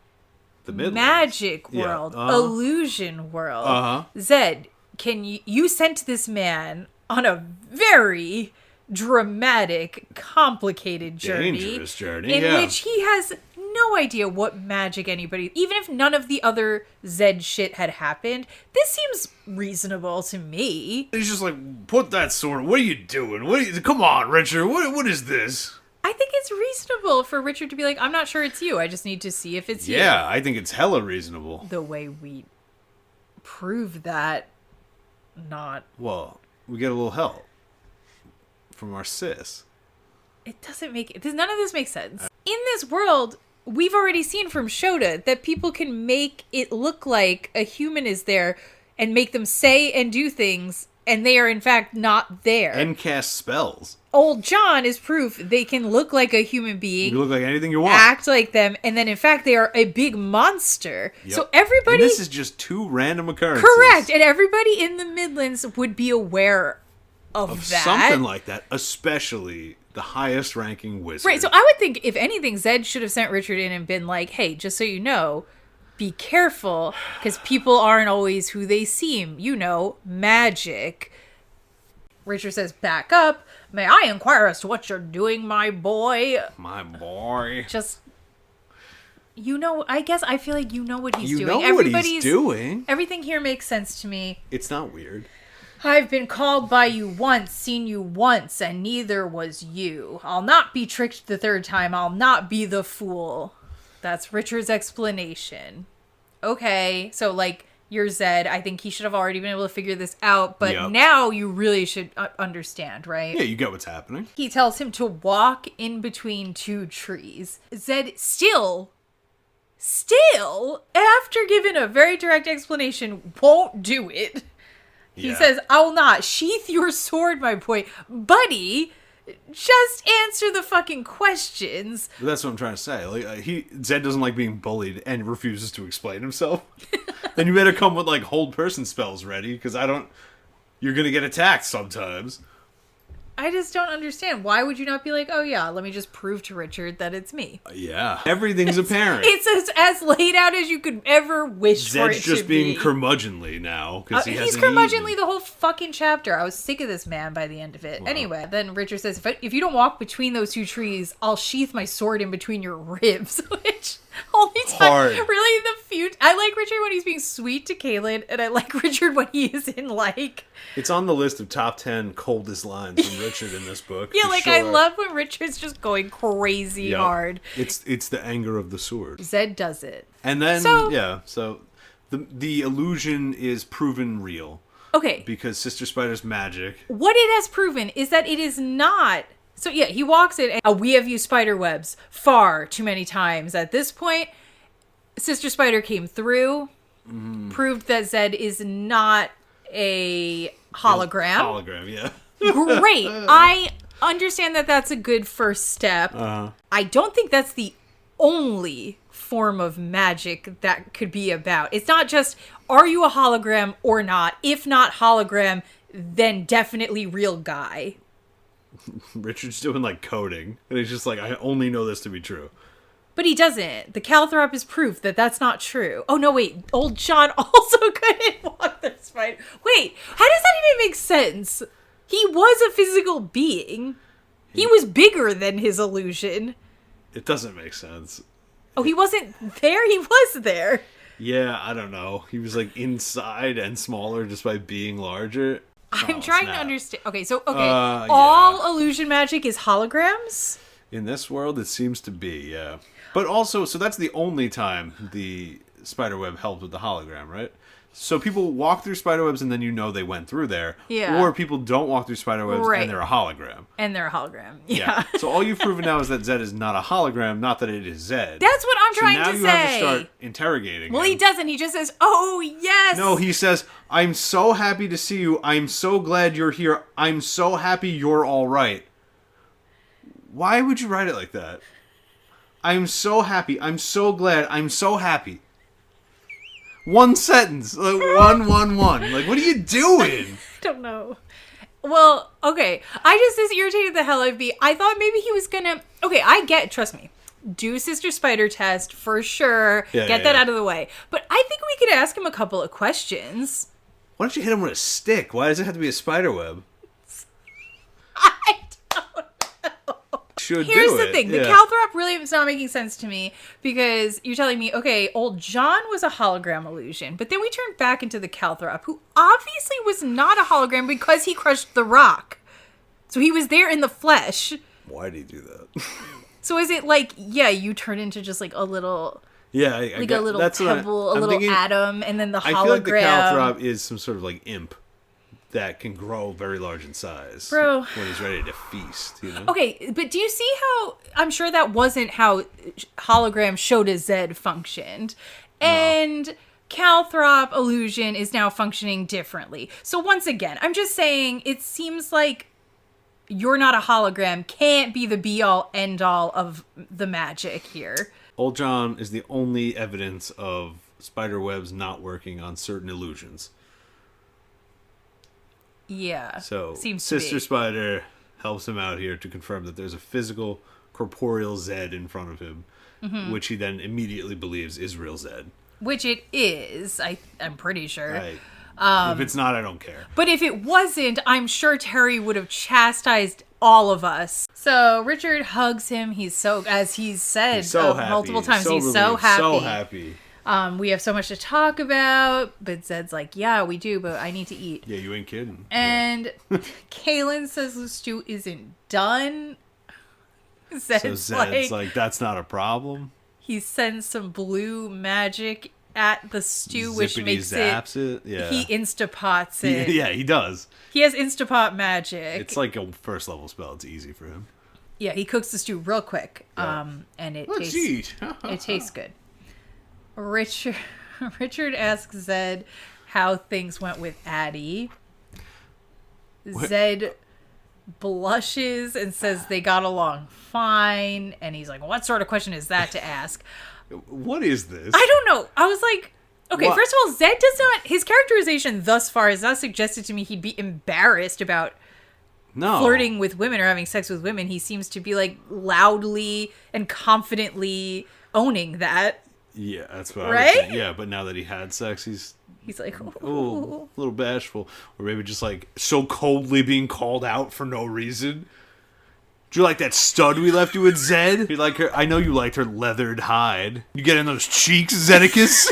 The Midlands. magic Yeah. world, Uh-huh. illusion world. Uh-huh. Zed, you sent this man on a very dramatic, complicated journey. Dangerous journey, in yeah. which he has no idea what magic anybody, even if none of the other Zed shit had happened, this seems reasonable to me. He's just like, put that sword. What are you doing? Come on, Richard. What is this? I think it's reasonable for Richard to be like, I'm not sure it's you. I just need to see if it's you. Yeah, I think it's hella reasonable. The way we prove that, not. Well, we get a little help from our sis. It doesn't make... None of this makes sense. In this world, we've already seen from Shota that people can make it look like a human is there and make them say and do things, and they are in fact not there. And cast spells. Old John is proof they can look like a human being, You look like anything you want. act like them, and then in fact they are a big monster. Yep. So everybody... And this is just two random occurrences. Correct, and everybody in the Midlands would be aware of that. Something like that, especially the highest ranking wizard. Right, so I would think, if anything, Zed should have sent Richard in and been like, hey, just so you know, be careful, because people aren't always who they seem. You know, magic. Richard says, back up. May I inquire as to what you're doing, my boy? My boy. Just, you know, I guess I feel like you know what he's doing. You know what he's doing. Everything here makes sense to me. It's not weird. I've been called by you once, seen you once, and neither was you. I'll not be tricked the third time. I'll not be the fool. That's Richard's explanation. Okay, so, like, you're Zed. I think he should have already been able to figure this out, but now you really should understand, right? Yeah, you get what's happening. He tells him to walk in between two trees. Zed still, after giving a very direct explanation, won't do it. He says, I will not. Sheath your sword, my boy. Buddy, just answer the fucking questions. But that's what I'm trying to say. Like, Zed doesn't like being bullied and refuses to explain himself. Then you better come with, like, hold person spells ready, because you're gonna get attacked sometimes. I just don't understand. Why would you not be like, oh yeah, let me just prove to Richard that it's me? Yeah. Everything's apparent. It's as laid out as you could ever wish for it to be. Zed's just being curmudgeonly now. He's curmudgeonly the whole fucking chapter. I was sick of this man by the end of it. Wow. Anyway, then Richard says, if you don't walk between those two trees, I'll sheath my sword in between your ribs. Which, only time, really in the future. I like Richard when he's being sweet to Kaylin, and I like Richard when he is in, like... It's on the list of top 10 coldest lines from Richard in this book. Yeah, like, sure. I love when Richard's just going crazy hard. It's the anger of the sword. Zed does it. And then, so The illusion is proven real. Okay. Because Sister Spider's magic. What it has proven is that it is not. So yeah, he walks in and we have used spider webs far too many times. At this point, Sister Spider came through, proved that Zed is not a hologram. Hologram, yeah. Great. I understand that that's a good first step. I don't think that's the only form of magic that could be about. It's not just, are you a hologram or not? If not hologram, then definitely real guy. Richard's doing like coding, and he's just like, I only know this to be true. But he doesn't. The Calthrop is proof that that's not true. Oh, no, wait. Old John also couldn't walk the spider. Wait, how does that even make sense? He was a physical being. He was bigger than his illusion. It doesn't make sense. Oh, he wasn't there? He was there. Yeah, I don't know. He was like inside and smaller just by being larger. I'm trying to understand. Okay, so, all illusion magic is holograms? In this world, it seems to be, yeah. But also, so that's the only time the spiderweb helped with the hologram, right? So people walk through spiderwebs and then you know they went through there. Yeah. Or people don't walk through spiderwebs and they're a hologram. And they're a hologram. Yeah. So all you've proven now is that Zed is not a hologram, not that it is Zed. That's what I'm trying to say. Now you have to start interrogating him. Well, he doesn't. He just says, oh, yes. No, he says, I'm so happy to see you. I'm so glad you're here. I'm so happy you're all right. Why would you write it like that? I'm so happy. I'm so glad. I'm so happy. One sentence. Like, one. Like, what are you doing? I don't know. Well, okay. This irritated the hell out of me. I thought maybe he was gonna... Okay, trust me. Do Sister Spider test for sure. Get that out of the way. But I think we could ask him a couple of questions. Why don't you hit him with a stick? Why does it have to be a spider web? I don't know. Here's the thing. The Calthrop really is not making sense to me because you're telling me, okay, old John was a hologram illusion, but then we turned back into the Calthrop, who obviously was not a hologram because he crushed the rock. So he was there in the flesh. Why did he do that? So is it like, you turn into just like a little... Yeah, a little pebble, a little atom, and then the hologram... I feel like the Calthrop is some sort of like imp that can grow very large in size. Bro. When he's ready to feast, you know? Okay, but do you see how... I'm sure that wasn't how hologram Shota Zed functioned. No. And Calthrop illusion is now functioning differently. So once again, I'm just saying, it seems like you're not a hologram can't be the be-all, end-all of the magic here. Old John is the only evidence of spiderwebs not working on certain illusions. Yeah. So seems Sister Spider helps him out here to confirm that there's a physical, corporeal Zed in front of him, which he then immediately believes is real Zed. Which it is, I'm pretty sure. Right. If it's not, I don't care. But if it wasn't, I'm sure Terry would have chastised all of us. So Richard hugs him. He's so, as he's said multiple times, he's so happy. So happy. We have so much to talk about, but Zed's like, yeah, we do, but I need to eat. Yeah, you ain't kidding. And Kaylin says the stew isn't done. Zed's like, that's not a problem. He sends some blue magic at the stew, which makes it. Yeah. He Instapots it. Yeah, he does. He has Instapot magic. It's like a first level spell. It's easy for him. Yeah, he cooks the stew real quick. And it tastes good. Richard asks Zed how things went with Addie. What? Zed blushes and says they got along fine. And he's like, what sort of question is that to ask? What is this? I don't know. I was like, okay, what? First of all, Zed does not... His characterization thus far has not suggested to me he'd be embarrassed about flirting with women or having sex with women. He seems to be like loudly and confidently owning that. Yeah, that's what I was saying. Yeah, but now that he had sex, he's like, a little bashful. Or maybe just like so coldly being called out for no reason. Do you like that stud we left you with, Zed? You like her? I know you liked her leathered hide. You get in those cheeks, Zedicus?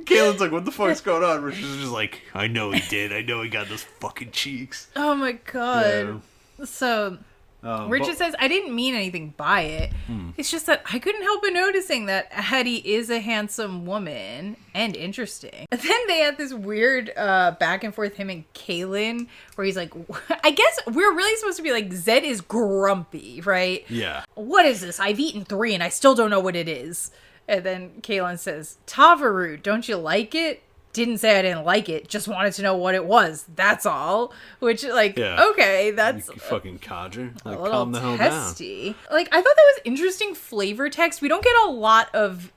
Kaylin's like, what the fuck's going on? Richard's just like, I know he did. I know he got those fucking cheeks. Oh my god. Yeah. So Richard says, I didn't mean anything by it. It's just that I couldn't help but noticing that Addie is a handsome woman and interesting. And then they had this weird back and forth, him and Kaylin, where he's like, I guess we're really supposed to be like, Zed is grumpy, right? Yeah. What is this? I've eaten 3 and I still don't know what it is. And then Kaylin says, Tavaru, don't you like it? Didn't say I didn't like it, just wanted to know what it was. That's all. Which, like, okay, that's you fucking codger. Like, a little calm the hell testy. Like, I thought that was interesting flavor text. We don't get a lot of.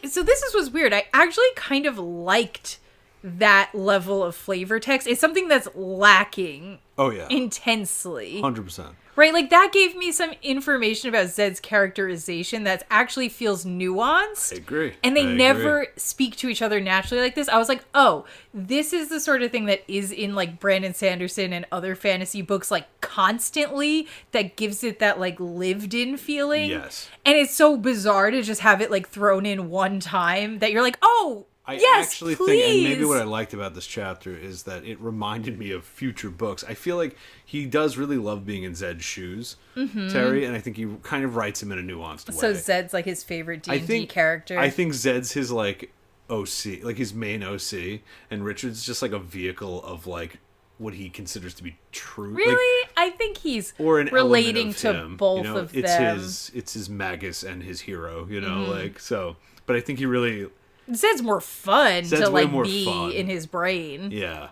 So this was weird. I actually kind of liked that level of flavor text. It's something that's lacking. Oh yeah, intensely. 100%. Right, like that gave me some information about Zed's characterization that actually feels nuanced. I agree. And they never speak to each other naturally like this. I was like, oh, this is the sort of thing that is in like Brandon Sanderson and other fantasy books like constantly that gives it that like lived in feeling. Yes. And it's so bizarre to just have it like thrown in one time that you're like, oh, I yes, actually please. think, and maybe what I liked about this chapter is that it reminded me of future books. I feel like he does really love being in Zed's shoes, Terry, and I think he kind of writes him in a nuanced way. So Zed's like his favorite D&D character. I think Zed's his like OC, like his main OC, and Richard's just like a vehicle of like what he considers to be true. Really? Like, I think he's or an relating to him, both you know? of them. It's his Magus and his hero, you know, like so. But I think he really. Zed's more fun Zed's to like more be fun. in his brain. Yeah.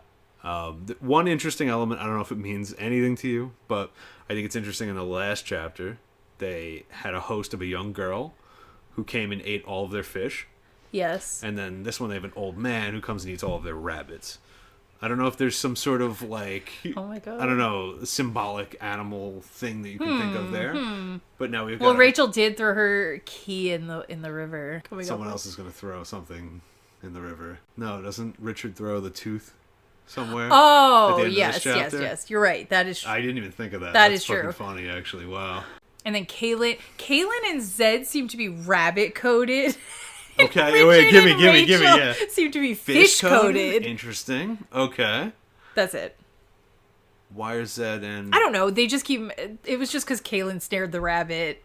One interesting element, I don't know if it means anything to you, but I think it's interesting in the last chapter, they had a host of a young girl who came and ate all of their fish. Yes. And then this one they have an old man who comes and eats all of their rabbits. I don't know if there's some sort of like, oh my God. I don't know, symbolic animal thing that you can think of there. But now we've got. Well, Rachel did throw her key in the river. Someone else is going to throw something in the river. No, doesn't Richard throw the tooth somewhere? Oh, yes. You're right. That is. I didn't even think of that. That's That's true. Funny, actually. Wow. And then Kaylin and Zed seem to be rabbit coated. Okay, wait, give me, yeah. Seem to be fish coated. Interesting. Okay. That's it. Why are Zed and... I don't know. They just keep... It was just because Kaylin snared the rabbit.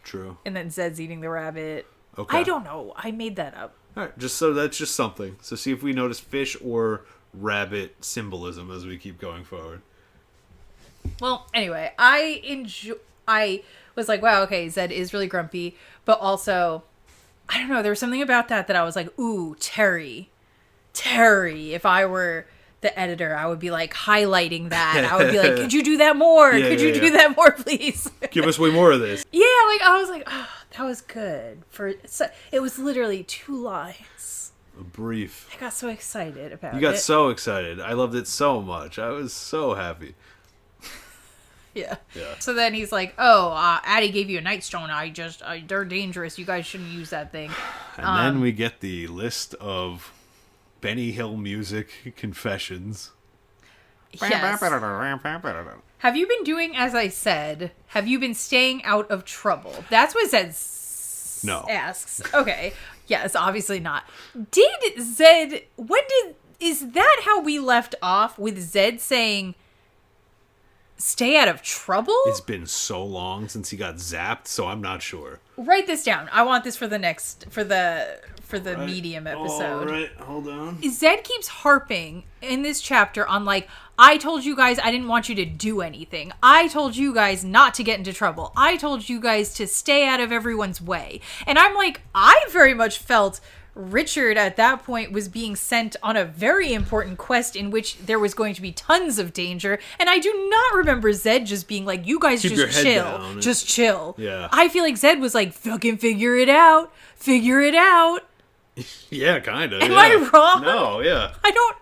True. And then Zed's eating the rabbit. Okay. I don't know. I made that up. All right, that's just something. So see if we notice fish or rabbit symbolism as we keep going forward. Well, anyway, I was like, wow, okay, Zed is really grumpy, but also... I don't know. There was something about that I was like, ooh, Terry. If I were the editor, I would be like highlighting that. I would be like, could you do that more? Could you do that more, please? Give us way more of this. Yeah, like I was like, oh, that was good. It was literally 2 lines. A brief. I got so excited about it. You got so excited. I loved it so much. I was so happy. Yeah. So then he's like, oh, Addie gave you a night stone. They're dangerous. You guys shouldn't use that thing. And then we get the list of Benny Hill music confessions. Yes. Have you been doing as I said? Have you been staying out of trouble? That's what Zed asks. Okay. Yes, obviously not. Is that how we left off with Zed saying... Stay out of trouble? It's been so long since he got zapped, so I'm not sure. Write this down. I want this for the medium episode. All right, hold on. Zed keeps harping in this chapter on like, I told you guys I didn't want you to do anything. I told you guys not to get into trouble. I told you guys to stay out of everyone's way. And I'm like, I very much felt Richard at that point was being sent on a very important quest in which there was going to be tons of danger, and I do not remember Zed just being like, you guys just chill. Just chill. Yeah. I feel like Zed was like, fucking figure it out. Yeah, kind of. Am I wrong? No, yeah.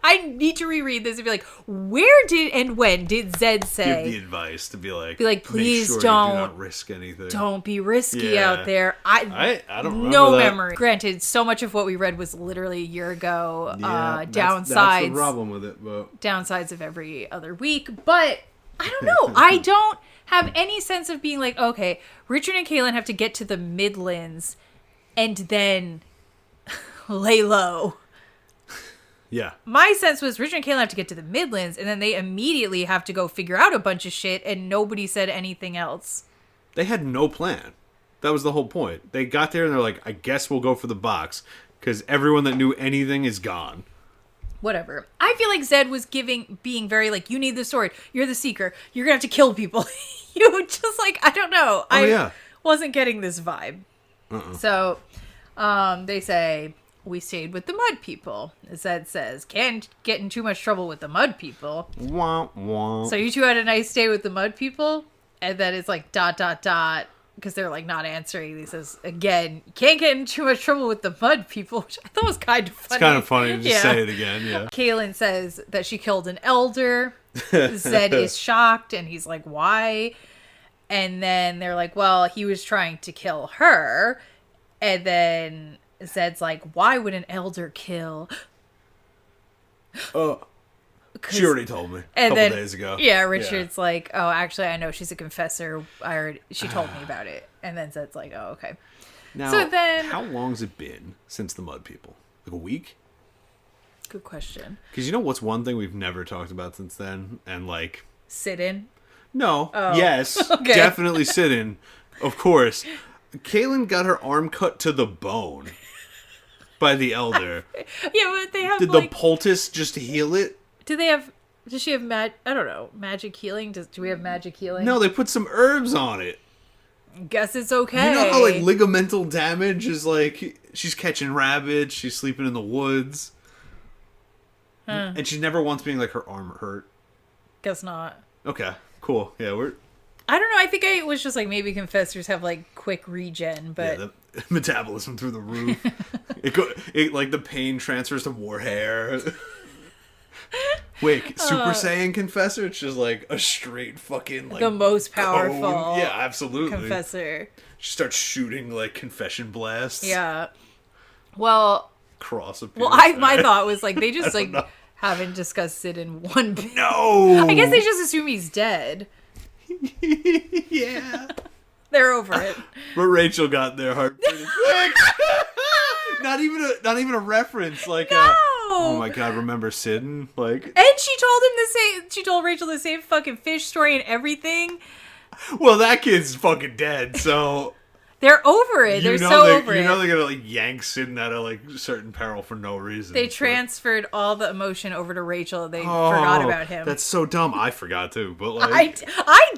I need to reread this and be like, where did and when did Zed say? Give the advice to be like, please make sure don't. You do not risk anything. Don't be risky out there. I don't remember no that. memory. Granted, so much of what we read was literally a year ago. Yeah, downsides. That's the problem with it. But downsides of every other week. But I don't know. I don't have any sense of being like, okay, Richard and Kaylin have to get to the Midlands and then lay low. Yeah. My sense was Richard and Caitlin have to get to the Midlands, and then they immediately have to go figure out a bunch of shit, and nobody said anything else. They had no plan. That was the whole point. They got there and they're like, I guess we'll go for the box, because everyone that knew anything is gone. Whatever. I feel like Zed was being very like, you need the sword. You're the seeker. You're gonna have to kill people. You just like, I don't know. I wasn't getting this vibe. So, they say, we stayed with the mud people. Zed says, can't get in too much trouble with the mud people. Wah, wah. So you two had a nice day with the mud people? And then it's like ... because they're like not answering. He says, again, you can't get in too much trouble with the mud people, which I thought was kind of funny. It's kind of funny to just say it again, yeah. Caitlin says that she killed an elder. Zed is shocked, and he's like, why? And then they're like, well, he was trying to kill her. And then Zed's like, why would an elder kill? She already told me a couple days ago. Yeah, Richard's like, oh, actually, I know she's a confessor. She told me about it. And then Zed's like, oh, okay. Now, so then, how long's it been since the mud people? Like a week? Good question. Because you know what's one thing we've never talked about since then? And like... Sit-in? No. Oh. Yes. Okay. Definitely sit-in. Of course. Caitlin got her arm cut to the bone by the elder. Yeah, but they have Did the poultice just heal it? Does she have I don't know, magic healing? Do we have magic healing? No, they put some herbs on it. Guess it's okay. You know how, like, ligamental damage is, like, she's catching rabbits, she's sleeping in the woods. And she never once being, like, her arm hurt. Guess not. Okay, cool. Yeah, I don't know, I think I was just, like, maybe confessors have, like, quick regen, but... Yeah, the metabolism through the roof. it like, the pain transfers to more hair. Wait, Super Saiyan Confessor? It's just like a straight fucking like the most powerful. Cone. Yeah, absolutely. Confessor. She starts shooting like confession blasts. Yeah. Well. Cross appears. Well, my thought was like they just like haven't discussed it in one bit. No. I guess they just assume he's dead. Yeah. They're over it. But Rachel got their heart pretty quick. Not even a reference. Like, no! Oh my god, remember Sidon? Like, and she told Rachel the same fucking fish story and everything. Well, that kid's fucking dead, so they're over it. They're so over it. You know they're gonna like yank Sidon out of like certain peril for no reason. They transferred all the emotion over to Rachel. They forgot about him. That's so dumb. I forgot too, but like I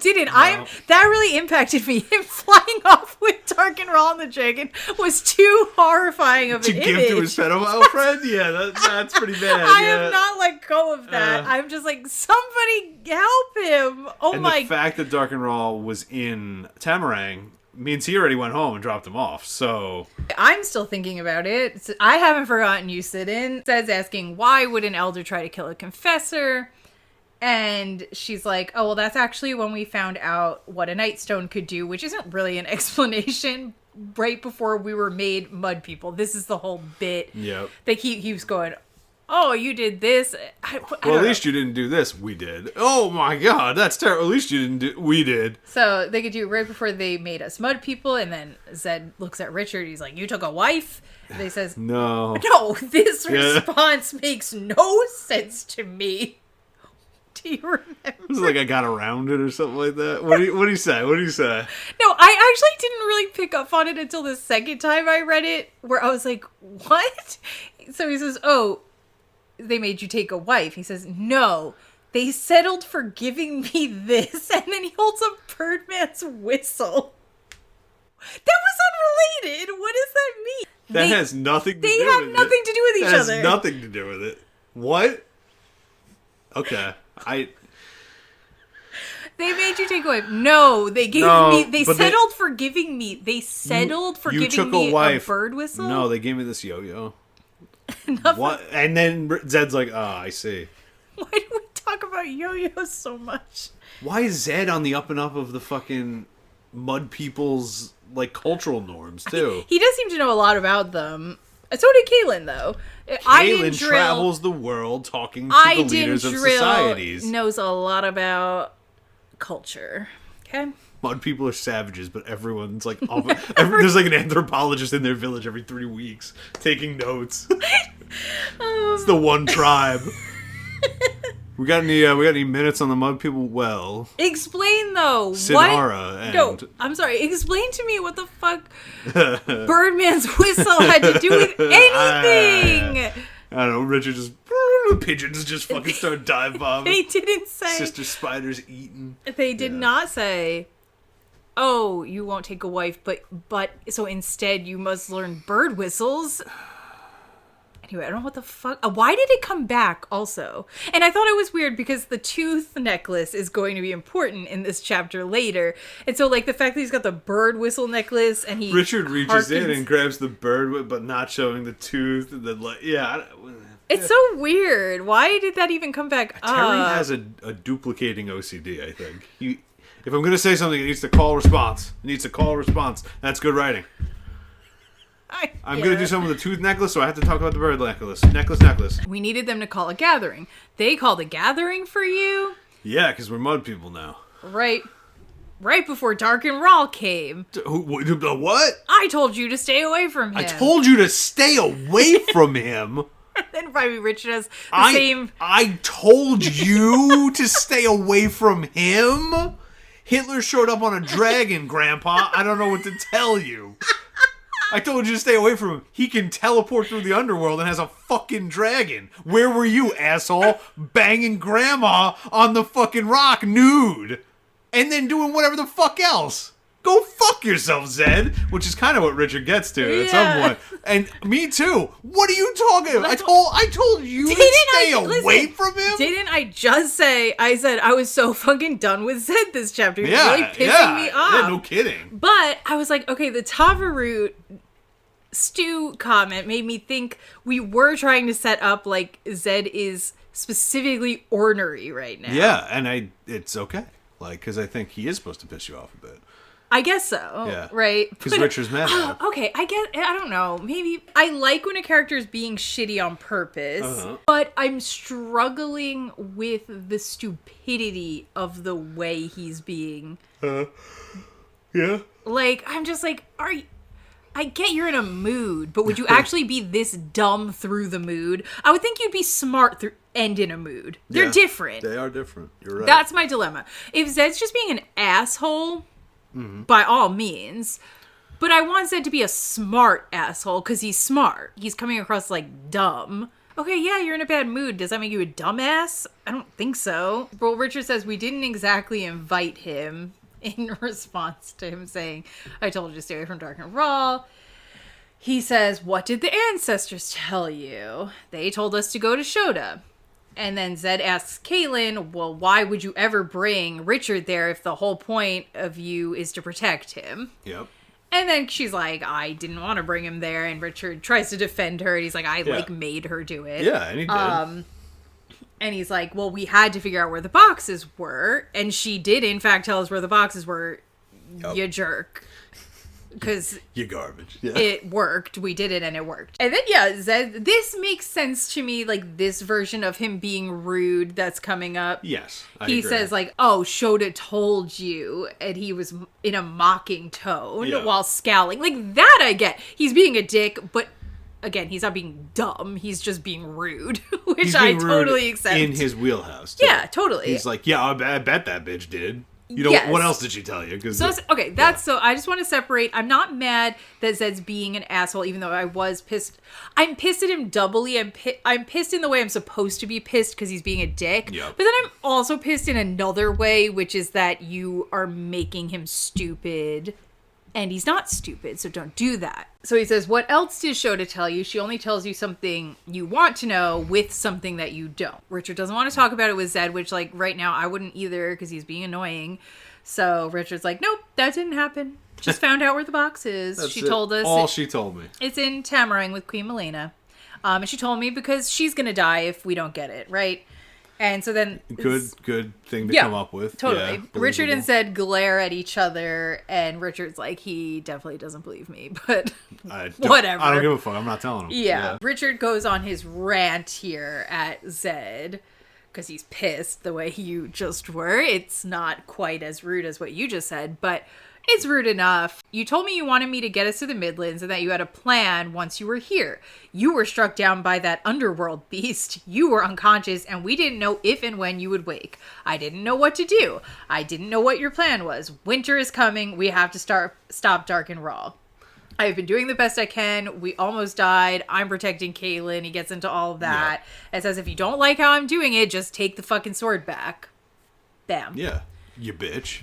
didn't. No. That really impacted me. Him flying off with Dark and Raw and the Dragon was too horrifying of an image. To give to his pedophile friend? Yeah, that's pretty bad. I have not let go of that. I'm just like, somebody help him. And the fact that Dark and Raw was in Tamarang means he already went home and dropped him off, so... I'm still thinking about it. I haven't forgotten you, Sit-In. Says asking, why would an elder try to kill a confessor? And she's like, oh, well, that's actually when we found out what a Nightstone could do, which isn't really an explanation. Right before we were made mud people. This is the whole bit. Yep. He was going, oh, you did this. Well, at least you didn't do this. We did. Oh my god, that's terrible. At least you didn't do... We did. So they could do it right before they made us mud people, and then Zed looks at Richard. He's like, you took a wife? And he says, No, this response makes no sense to me. Do you remember? It was like I got around it or something like that. What do you say? What do you say? No, I actually didn't really pick up on it until the second time I read it, where I was like, what? So he says, oh, they made you take a wife. He says, no, they settled for giving me this. And then he holds up Birdman's whistle. That was unrelated. What does that mean? That has nothing to do with it. They have nothing to do with each other. Has nothing to do with it. What? Okay. They made you take a wife. No, they gave me... They settled for giving me... They settled for giving me a bird whistle? No, they gave me this yo-yo. What? And then Zed's like, I see. Why do we talk about yo-yos so much? Why is Zed on the up and up of the fucking mud people's, like, cultural norms, too? He does seem to know a lot about them. So did Caitlin, though. Caitlin travels the world talking to the leaders of societies. Knows a lot about culture. Okay? Mud people are savages, but everyone's like... there's like an anthropologist in their village every 3 weeks taking notes. It's the one tribe. We got any minutes on the Mud People? Well, explain though. Sinara and... No, I'm sorry. Explain to me what the fuck Birdman's whistle had to do with anything. I don't know. Richard just pigeons just fucking start dive bombing. They didn't say. Sister Spider's eating. They did not say. Oh, you won't take a wife, but so instead you must learn bird whistles. Anyway, I don't know what the fuck. Why did it come back also? And I thought it was weird because the tooth necklace is going to be important in this chapter later. And so, like, the fact that he's got the bird whistle necklace and he Richard reaches in and grabs the bird, but not showing the tooth. And then, like, it's so weird. Why did that even come back up? Terry has a duplicating OCD, I think. If I'm going to say something, it needs to call response. It needs to call response. That's good writing. I'm going to do something with the tooth necklace, so I have to talk about the bird necklace. Necklace. We needed them to call a gathering. They called a gathering for you? Yeah, because we're Mud People now. Right before Dark and Raw came. What? I told you to stay away from him. I told you to stay away from him. Then probably Richard has the same... I told you to stay away from him? Hitler showed up on a dragon, Grandpa. I don't know what to tell you. I told you to stay away from him. He can teleport through the underworld and has a fucking dragon. Where were you, asshole? Banging Grandma on the fucking rock nude. And then doing whatever the fuck else. Go fuck yourself, Zed. Which is kind of what Richard gets to at some point. And me too. What are you talking about? I told you to stay away from him? Didn't I just say, I said I was so fucking done with Zed this chapter. He was really pissing me off. Yeah, no kidding. But I was like, okay, the Tavaroot Stu comment made me think we were trying to set up like Zed is specifically ornery right now. Yeah, and it's okay. Like, because I think he is supposed to piss you off a bit. I guess so. Yeah. Right? Because Richard's mad at him. Okay, I don't know. Maybe I like when a character is being shitty on purpose, but I'm struggling with the stupidity of the way he's being. Yeah? Like, I'm just like, I get you're in a mood, but would you actually be this dumb through the mood? I would think you'd be smart and in a mood. They're different. They are different. You're right. That's my dilemma. If Zed's just being an asshole, by all means, but I want Zed to be a smart asshole because he's smart. He's coming across like dumb. Okay, yeah, you're in a bad mood. Does that make you a dumbass? I don't think so. Well, Richard says we didn't exactly invite him in response to him saying, I told you to stay away from Dark and Raw. He says, what did the ancestors tell you? They told us to go to Shota. And then Zed asks Caitlin, well, why would you ever bring Richard there if the whole point of you is to protect him? Yep. And then she's like, I didn't want to bring him there. And Richard tries to defend her. And he's like, I made her do it. Yeah, and he did. And he's like, well, we had to figure out where the boxes were. And she did, in fact, tell us where the boxes were. Yep. You jerk. Because you garbage. Yeah. It worked. We did it and it worked. And then, Zed, this makes sense to me, like this version of him being rude that's coming up. Yes, He says, like, oh, Shota told you. And he was in a mocking tone while scowling. Like, that I get. He's being a dick, but again, he's not being dumb. He's just being rude, which I totally accept. In his wheelhouse, too. Yeah, totally. He's like, yeah, I bet that bitch did. You know, what else did she tell you? So I just want to separate. I'm not mad that Zed's being an asshole, even though I was pissed. I'm pissed at him doubly. I'm pissed in the way I'm supposed to be pissed because he's being a dick. Yep. But then I'm also pissed in another way, which is that you are making him stupid. And he's not stupid, so don't do that. So he says, what else did Shota tell you? She only tells you something you want to know with something that you don't. Richard doesn't want to talk about it with Zed, which, like, right now I wouldn't either because he's being annoying. So Richard's like, nope, that didn't happen. Just found out where the box is. She told us. All she told me. It's in Tamarang with Queen Milena. And she told me because she's going to die if we don't get it, right? And so then... Good thing to come up with. Totally. Yeah, Richard and Zed glare at each other, and Richard's like, he definitely doesn't believe me, but whatever. I don't give a fuck. I'm not telling him. Yeah. Richard goes on his rant here at Zed, because he's pissed the way you just were. It's not quite as rude as what you just said, but it's rude enough. You told me you wanted me to get us to the Midlands and that you had a plan once you were here. You were struck down by that underworld beast. You were unconscious and we didn't know if and when you would wake. I didn't know what to do. I didn't know what your plan was. Winter is coming. We have to stop Dark and Raw. I've been doing the best I can. We almost died. I'm protecting Kaylin. He gets into all of that. And says, if you don't like how I'm doing it, just take the fucking sword back. Bam. Yeah. You bitch.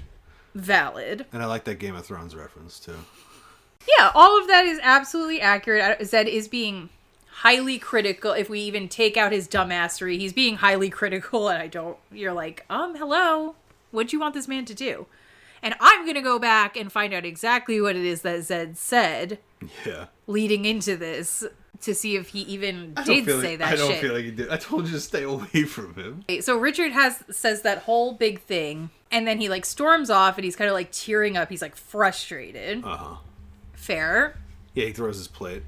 Valid. And I like that Game of Thrones reference, too. Yeah, all of that is absolutely accurate. Zed is being highly critical. If we even take out his dumbassery, he's being highly critical, and you're like, hello, what'd you want this man to do? And I'm gonna go back and find out exactly what it is that Zed said. Yeah. Leading into this, to see if he even did say that shit. I don't feel like he did. I told you to stay away from him. So Richard says that whole big thing, and then he like storms off, and he's kind of like tearing up. He's like frustrated. Uh-huh. Fair. Yeah, he throws his plate.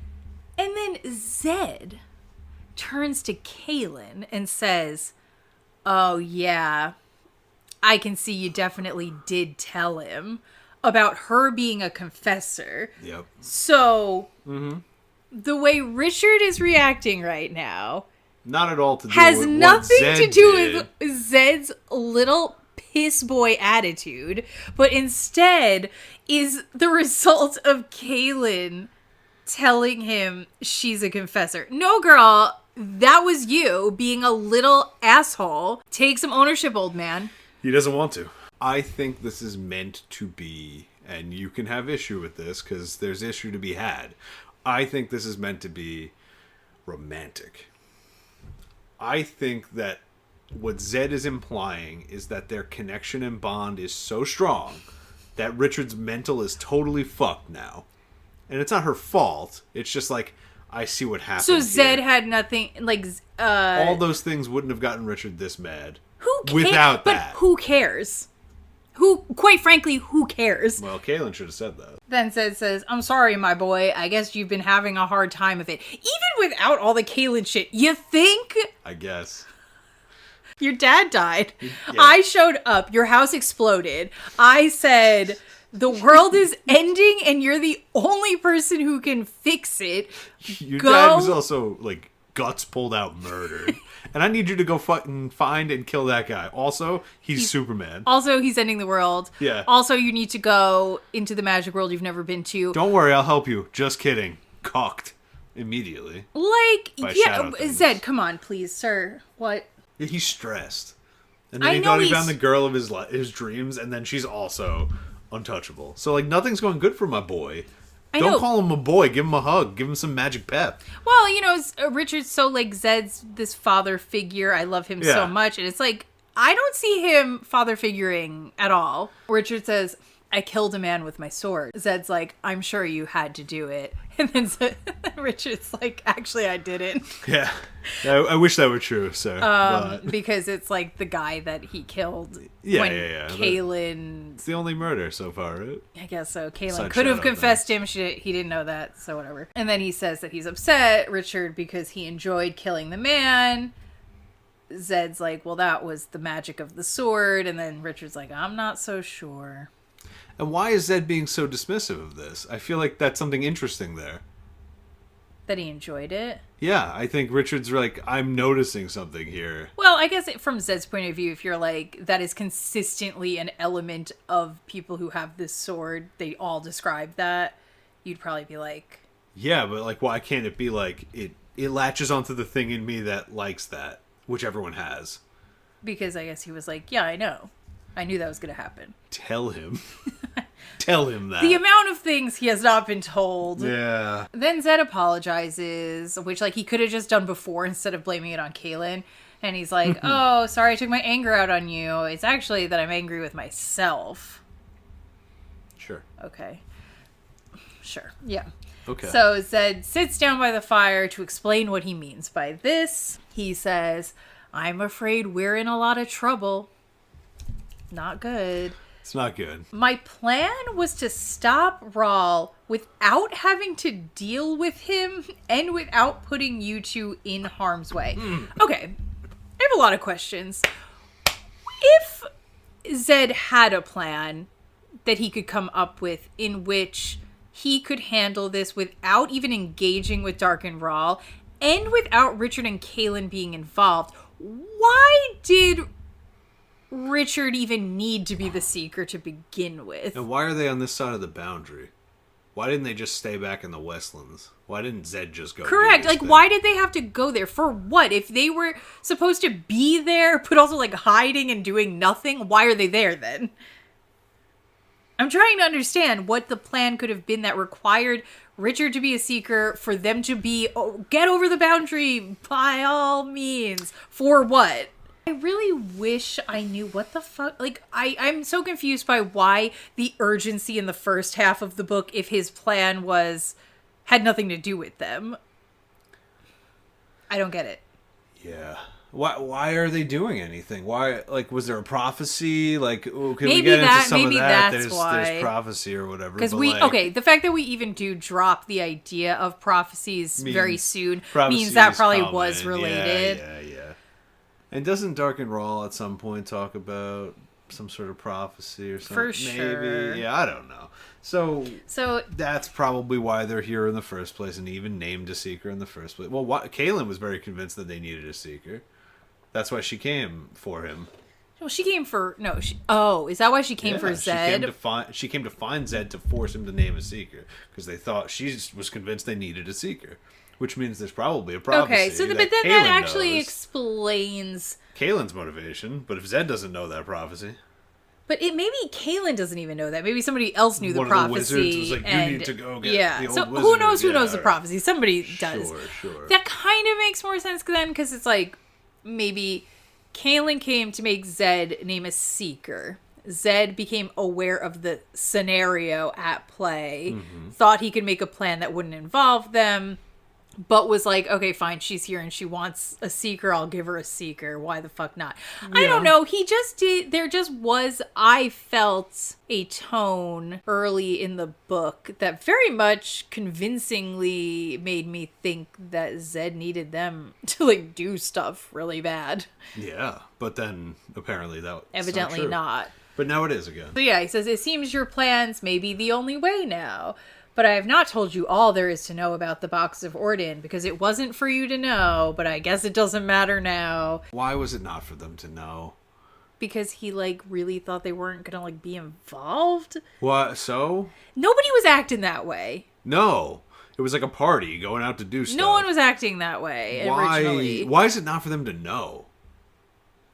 And then Zed turns to Kaylin and says, oh yeah, I can see you definitely did tell him about her being a confessor. Yep. So, the way Richard is reacting right now... Not at all to do has with nothing what Zed to do did. with Zed's little piss boy attitude, but instead is the result of Kaylin telling him she's a confessor. No, girl, that was you being a little asshole. Take some ownership, old man. He doesn't want to. I think this is meant to be, and you can have issue with this because there's issue to be had. I think this is meant to be romantic. I think that what Zed is implying is that their connection and bond is so strong that Richard's mental is totally fucked now. And it's not her fault. It's just like, I see what happened. So Zed had nothing, like... all those things wouldn't have gotten Richard this mad. Who cares? Without but that. Who cares? Quite frankly, who cares? Well, Kaylin should have said that. Then Zed says, I'm sorry, my boy. I guess you've been having a hard time of it. Even without all the Kaylin shit, you think? I guess. Your dad died. Yeah. I showed up. Your house exploded. I said, the world is ending and you're the only person who can fix it. Your dad was also, like, guts pulled out murdered. And I need you to go fucking find and kill that guy. Also, he's Superman. Also, he's ending the world. Yeah. Also, you need to go into the magic world you've never been to. Don't worry, I'll help you. Just kidding. Cocked. Immediately. Like, yeah, Zed, come on, please, sir. What? He's stressed. And then he thought he found the girl of his dreams, and then she's also untouchable. So, like, nothing's going good for my boy. Don't call him a boy. Give him a hug. Give him some magic pep. Well, you know, Richard's so, like, Zed's this father figure. I love him so much. And it's like, I don't see him father figuring at all. Richard says, I killed a man with my sword. Zed's like, I'm sure you had to do it. And then Richard's like, actually, I didn't. Yeah. I wish that were true, so. Because it's like the guy that he killed when Kaylin... It's the only murder so far, right? I guess so. Kaylin could have confessed him. He didn't know that, so whatever. And then he says that he's upset, Richard, because he enjoyed killing the man. Zed's like, well, that was the magic of the sword. And then Richard's like, I'm not so sure. And why is Zed being so dismissive of this? I feel like that's something interesting there. That he enjoyed it? Yeah, I think Richard's like, I'm noticing something here. Well, I guess from Zed's point of view, if you're like, that is consistently an element of people who have this sword, they all describe that, you'd probably be like... Yeah, but like, why can't it be like, it latches onto the thing in me that likes that, which everyone has. Because I guess he was like, yeah, I know. I knew that was going to happen. Tell him. Tell him that. The amount of things he has not been told. Yeah. Then Zed apologizes, which like he could have just done before instead of blaming it on Kaylin. And he's like, oh, sorry I took my anger out on you. It's actually that I'm angry with myself. Sure. Okay. Sure. Yeah. Okay. So Zed sits down by the fire to explain what he means by this. He says, I'm afraid we're in a lot of trouble. Not good. It's not good. My plan was to stop Rawl without having to deal with him and without putting you two in harm's way. Okay. have a lot of questions. If Zed had a plan that he could come up with in which he could handle this without even engaging with Dark and Rawl and without Richard and Kaylin being involved, why did Richard even need to be the Seeker to begin with? And why are they on this side of the boundary? Why didn't they just stay back in the Westlands? Why didn't Zed just go? Correct. Like, why did they have to go there? For what? If they were supposed to be there, but also, like, hiding and doing nothing, why are they there then? I'm trying to understand what the plan could have been that required Richard to be a Seeker, for them to be, get over the boundary, by all means. For what? I really wish I knew what the fuck. Like, I'm so confused by why the urgency in the first half of the book, if his plan had nothing to do with them. I don't get it. Yeah. Why are they doing anything? Why, like, was there a prophecy? Like, can maybe we get into some maybe of that? That's why. There's prophecy or whatever. Because the fact that we even do drop the idea of prophecies very soon means that probably was related. Yeah. And doesn't Dark and Rawl at some point talk about some sort of prophecy or something? For sure. Maybe. Yeah, I don't know. So that's probably why they're here in the first place and even named a Seeker in the first place. Well, Kaylin was very convinced that they needed a Seeker. That's why she came for him. Well, she came for... No, is that why she came for Zed? She came to find Zed to force him to name a Seeker. Because they thought... She was convinced they needed a Seeker. Which means there's probably a prophecy. Okay, so but then that actually explains... Kaylin's motivation. But if Zed doesn't know that prophecy... But maybe Kaylin doesn't even know that. Maybe somebody else knew the prophecy. One of the wizards was like, you need to go get the old so wizard. Who knows the prophecy? Somebody does. Sure. That kind of makes more sense then, because it's like, maybe Kaylin came to make Zed name a Seeker. Zed became aware of the scenario at play, thought he could make a plan that wouldn't involve them, but was like, okay, fine, she's here and she wants a Seeker, I'll give her a Seeker. Why the fuck not? Yeah. I don't know. I felt a tone early in the book that very much convincingly made me think that Zed needed them to, like, do stuff really bad. Yeah, but then apparently that's evidently not. But now it is again. So yeah, he says, it seems your plans may be the only way now. But I have not told you all there is to know about the Box of Orden, because it wasn't for you to know, but I guess it doesn't matter now. Why was it not for them to know? Because he, like, really thought they weren't gonna, like, be involved? What, so? Nobody was acting that way. No. It was like a party going out to do stuff. No one was acting that way originally. Why is it not for them to know?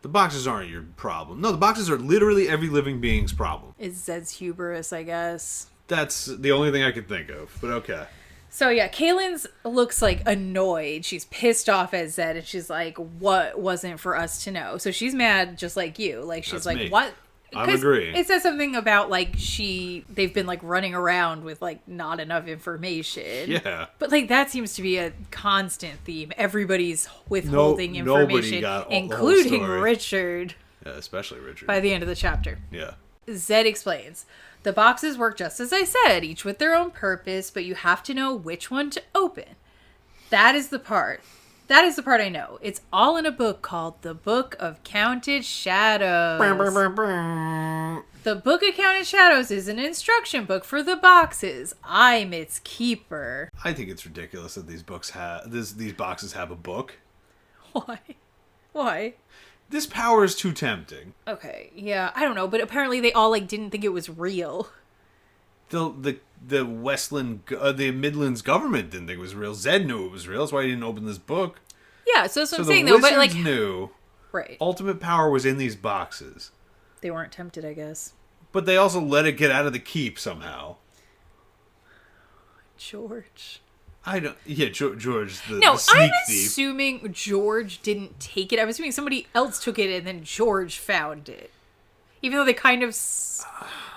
The boxes aren't your problem. No, the boxes are literally every living being's problem. It's Zed's hubris, I guess. That's the only thing I could think of, but okay. So yeah, Kaylin's looks like annoyed. She's pissed off at Zed, and she's like, what wasn't for us to know? So she's mad just like you. Like, she's like, what? I'm agreeing. It says something about, like, they've been, like, running around with, like, not enough information. Yeah. But, like, that seems to be a constant theme. Everybody's withholding information, including Richard. Yeah, especially Richard. By the end of the chapter. Yeah. Zed explains, the boxes work just as I said, each with their own purpose, but you have to know which one to open. That is the part I know. It's all in a book called The Book of Counted Shadows. The Book of Counted Shadows is an instruction book for the boxes. I'm its keeper. I think it's ridiculous that these boxes have a book. Why? This power is too tempting. Okay, yeah, I don't know, but apparently they all, like, didn't think it was real. The the Midlands government didn't think it was real. Zed knew it was real. That's why he didn't open this book. Yeah, so that's what I'm saying, though. But, like, knew. Right. Ultimate power was in these boxes. They weren't tempted, I guess. But they also let it get out of the keep somehow. George. George, the No, sneak I'm thief. assuming George didn't take it. I'm assuming somebody else took it and then George found it. Even though they kind of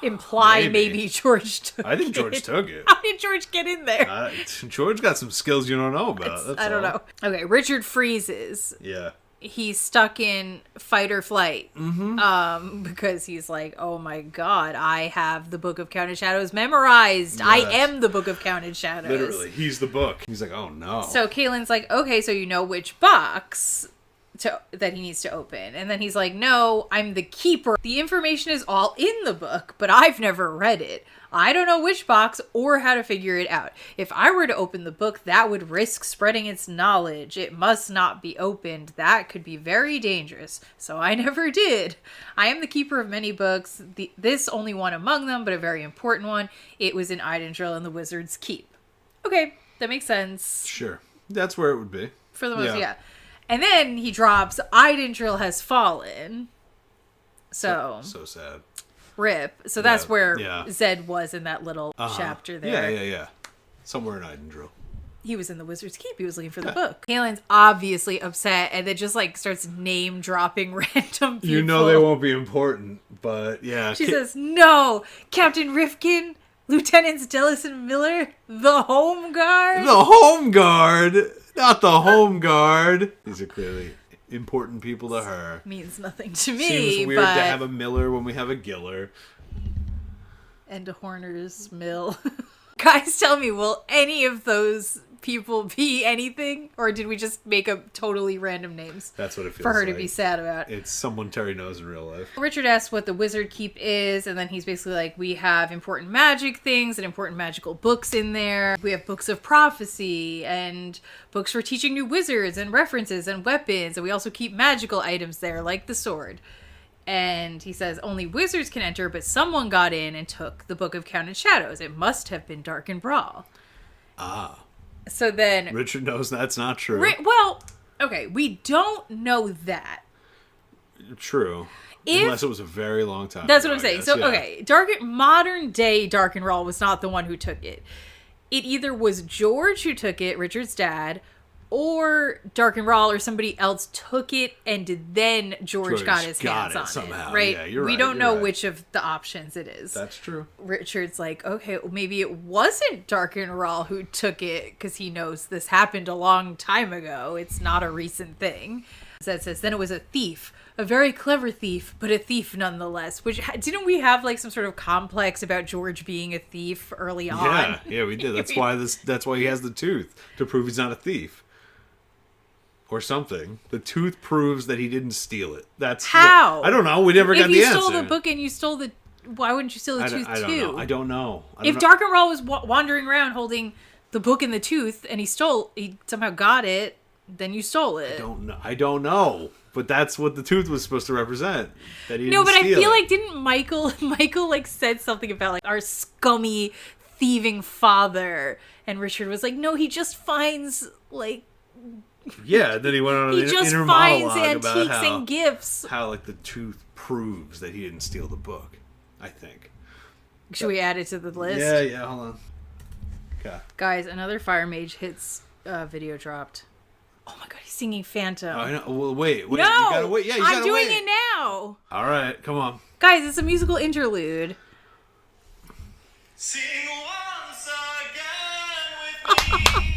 imply maybe George took it. I think George took it. How did George get in there? George got some skills you don't know about. I don't know. Okay, Richard freezes. Yeah. He's stuck in fight or flight. Mm-hmm. Because he's like, oh my god, I have the Book of Counted Shadows memorized. Yes. I am the Book of Counted Shadows. Literally, he's the book. He's like, oh no. So Kaylin's like, okay, so you know which box that he needs to open. And then he's like, no, I'm the keeper. The information is all in the book, but I've never read it. I don't know which box or how to figure it out. If I were to open the book, that would risk spreading its knowledge. It must not be opened. That could be very dangerous. So I never did. I am the keeper of many books. This only one among them, but a very important one. It was in Idendrill and the Wizard's Keep. Okay, that makes sense. Sure. That's where it would be. For the most, yeah. And then he drops, Idendrill has fallen. So sad. Rip. So that's where Zed was in that little chapter there. Yeah. Somewhere in Idendrill. He was in the Wizard's Keep. He was looking for the book. Kaelin's obviously upset and then just like starts name dropping random people. You know they won't be important, but yeah. She says, no, Captain Rifkin, Lieutenants Dellis and Miller, the Home Guard. The Home Guard! Not the Home Guard. These are clearly important people to her. Means nothing to me. Seems weird to have a Miller when we have a Giller. And a Horner's Mill. Guys, tell me, will any of those people be anything? Or did we just make up totally random names? That's what it feels for her like. to be sad about. It's someone Terry knows in real life. Richard asks what the Wizard Keep is, and then he's basically like, we have important magic things and important magical books in there. We have books of prophecy and books for teaching new wizards and references and weapons. And we also keep magical items there, like the sword. And he says, only wizards can enter, but someone got in and took the Book of Counted Shadows. It must have been Dark and Brawl. Ah. So then... Richard knows that's not true. Well, okay, we don't know that. True. Unless it was a very long time That's ago, what I'm saying. guess. So, okay, modern day Dark and Brawl was not the one who took it. It either was George who took it, Richard's dad, or Dark and Brawl or somebody else took it and then George got his hands on somehow. it. Right? Yeah, you're we right, don't know right. which of the options it is. That's true. Richard's like, okay, maybe it wasn't Dark and Brawl who took it because he knows this happened a long time ago. It's not a recent thing. Zed says, then it was a thief. A very clever thief, but a thief nonetheless. Which, didn't we have like some sort of complex about George being a thief early on? Yeah, we did. That's why he has the tooth, to prove he's not a thief. Or something. The tooth proves that he didn't steal it. That's how? I don't know. We never got the answer. If you stole the book and you stole the... Why wouldn't you steal the tooth too? I don't know. If Dark and Brawl was wandering around holding the book and the tooth and he somehow got it, then you stole it. I don't know. But that's what the tooth was supposed to represent. That he didn't steal I feel it. like didn't Michael like said something about like our scummy thieving father, and Richard was like, no, he just finds like... Yeah, then he went on an inner finds monologue about antiques and gifts. How like the tooth proves that he didn't steal the book. I think. Should we add it to the list? Yeah. Hold on. Okay. Guys, another Fire Mage Hits video dropped. Oh my god, he's singing Phantom. I know. Well, wait. No, you gotta wait. Yeah, you gotta I'm doing wait. it now. All right, come on. Guys, it's a musical interlude. Sing once again with me.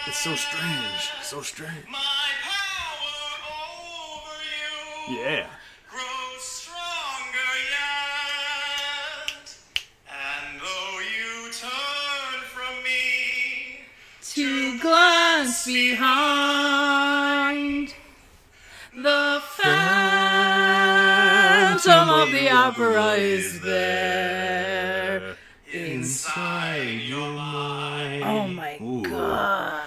It's so strange. So strange. My power over you Yeah. grows stronger yet. And though you turn from me To glance behind the Phantom of the Opera is there inside your mind. Oh my god.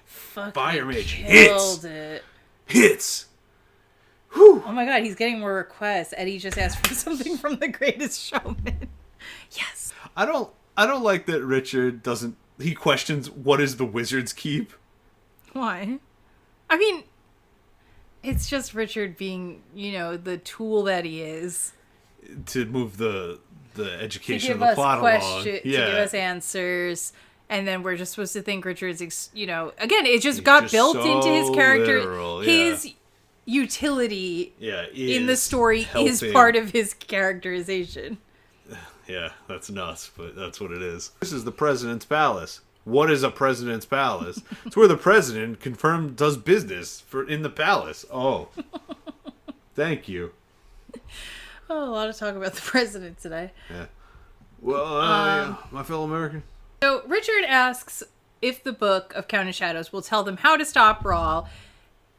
Fucking Fire Mage killed it. Hits. Whew. Oh my god, he's getting more requests. Eddie just asked for something from The Greatest Showman. Yes. I don't like that Richard doesn't. He questions what is the Wizard's Keep. Why? I mean, it's just Richard being, the tool that he is. To move the education of to give the plot along. To give us answers. And then we're just supposed to think Richard's, again, it just got just built so into his character. literal, His utility in the story is helping. part of his characterization. Yeah, that's nuts, but that's what it is. This is the President's Palace. What is a President's Palace? It's where the President confirmed does business in the palace. Oh. Thank you. Oh, a lot of talk about the President today. Yeah. Well, my fellow American. So Richard asks if the book of Count of Shadows will tell them how to stop Rawl.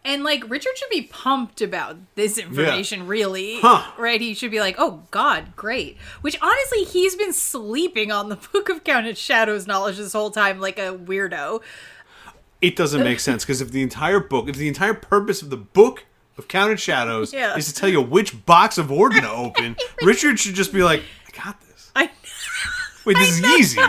And, like, Richard should be pumped about this information, really. Huh. Right? He should be like, oh, God, great. Which, honestly, he's been sleeping on the Book of Count of Shadows knowledge this whole time like a weirdo. It doesn't make sense, because if the entire purpose of the Book of Count of Shadows is to tell you which box of Orden to open, Richard should just be like, I got this. Wait, this is easy.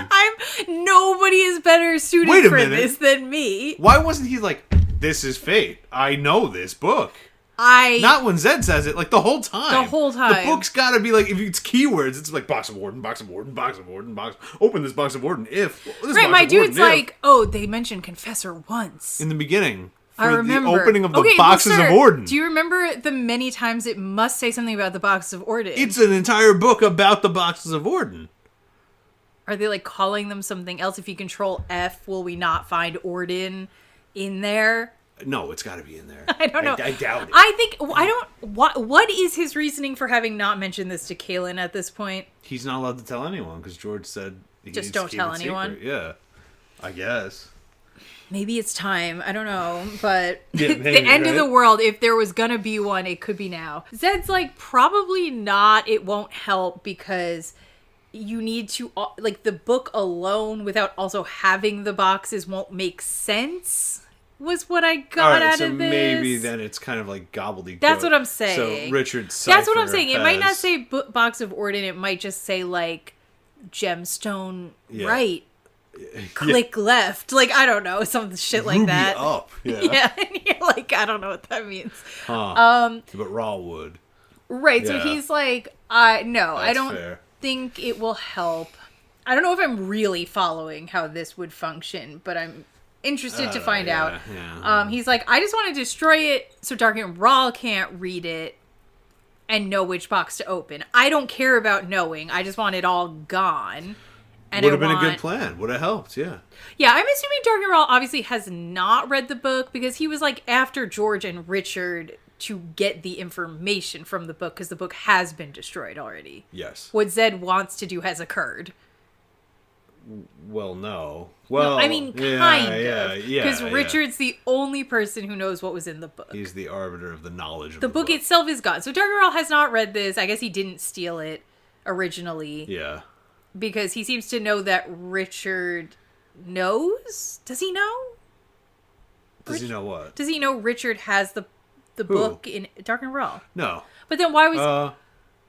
Nobody is better suited for this than me. Why wasn't he like, this is fate. I know this book. Not when Zed says it, like the whole time. The book's gotta be like, if it's keywords, it's like box of Orden, box of Orden, box of Orden, open this box of Orden if. Right, my dude's like, oh, they mentioned Confessor once. In the beginning. I remember. The opening of the boxes of Orden. Do you remember the many times it must say something about the boxes of Orden? It's an entire book about the boxes of Orden. Are they like calling them something else? If you control F, will we not find Orden in there? No, it's got to be in there. I don't know. I doubt it. What is his reasoning for having not mentioned this to Kaylin at this point? He's not allowed to tell anyone because George said he just don't tell anyone. Secret. Yeah, I guess. Maybe it's time. I don't know, but maybe, the end of the world. If there was gonna be one, it could be now. Zed's like, probably not. It won't help because you need to like the book alone without also having the boxes won't make sense. Was what I got out of this. Maybe then it's kind of like gobbledygook. That's what I'm saying. So Richard's That's what I'm saying. It might not say box of Orden. It might just say like gemstone right, click left. Like I don't know, some shit like Ruby that. Up. Yeah. Yeah. And you're like, I don't know what that means. But Rawl would. Right. So he's like, no, I don't fair. think it will help. I don't know if I'm really following how this would function, but I'm interested to find out. Yeah. He's like, I just want to destroy it so Dark and Rawl can't read it and know which box to open. I don't care about knowing. I just want it all gone. And would have been a good plan. Would have helped, yeah. Yeah, I'm assuming Dark and Rawl obviously has not read the book because he was like after George and Richard to get the information from the book because the book has been destroyed already. Yes. What Zed wants to do has occurred. Well, no. Well, no, I mean, kind of. Yeah. Because Richard's the only person who knows what was in the book. He's the arbiter of the knowledge of the book. The book itself is gone. So Dark and Rawl has not read this. I guess he didn't steal it originally. Yeah. Because he seems to know that Richard knows. Does he know? Does he know what? Does he know Richard has the book in Dark and Rawl? No. But then why was...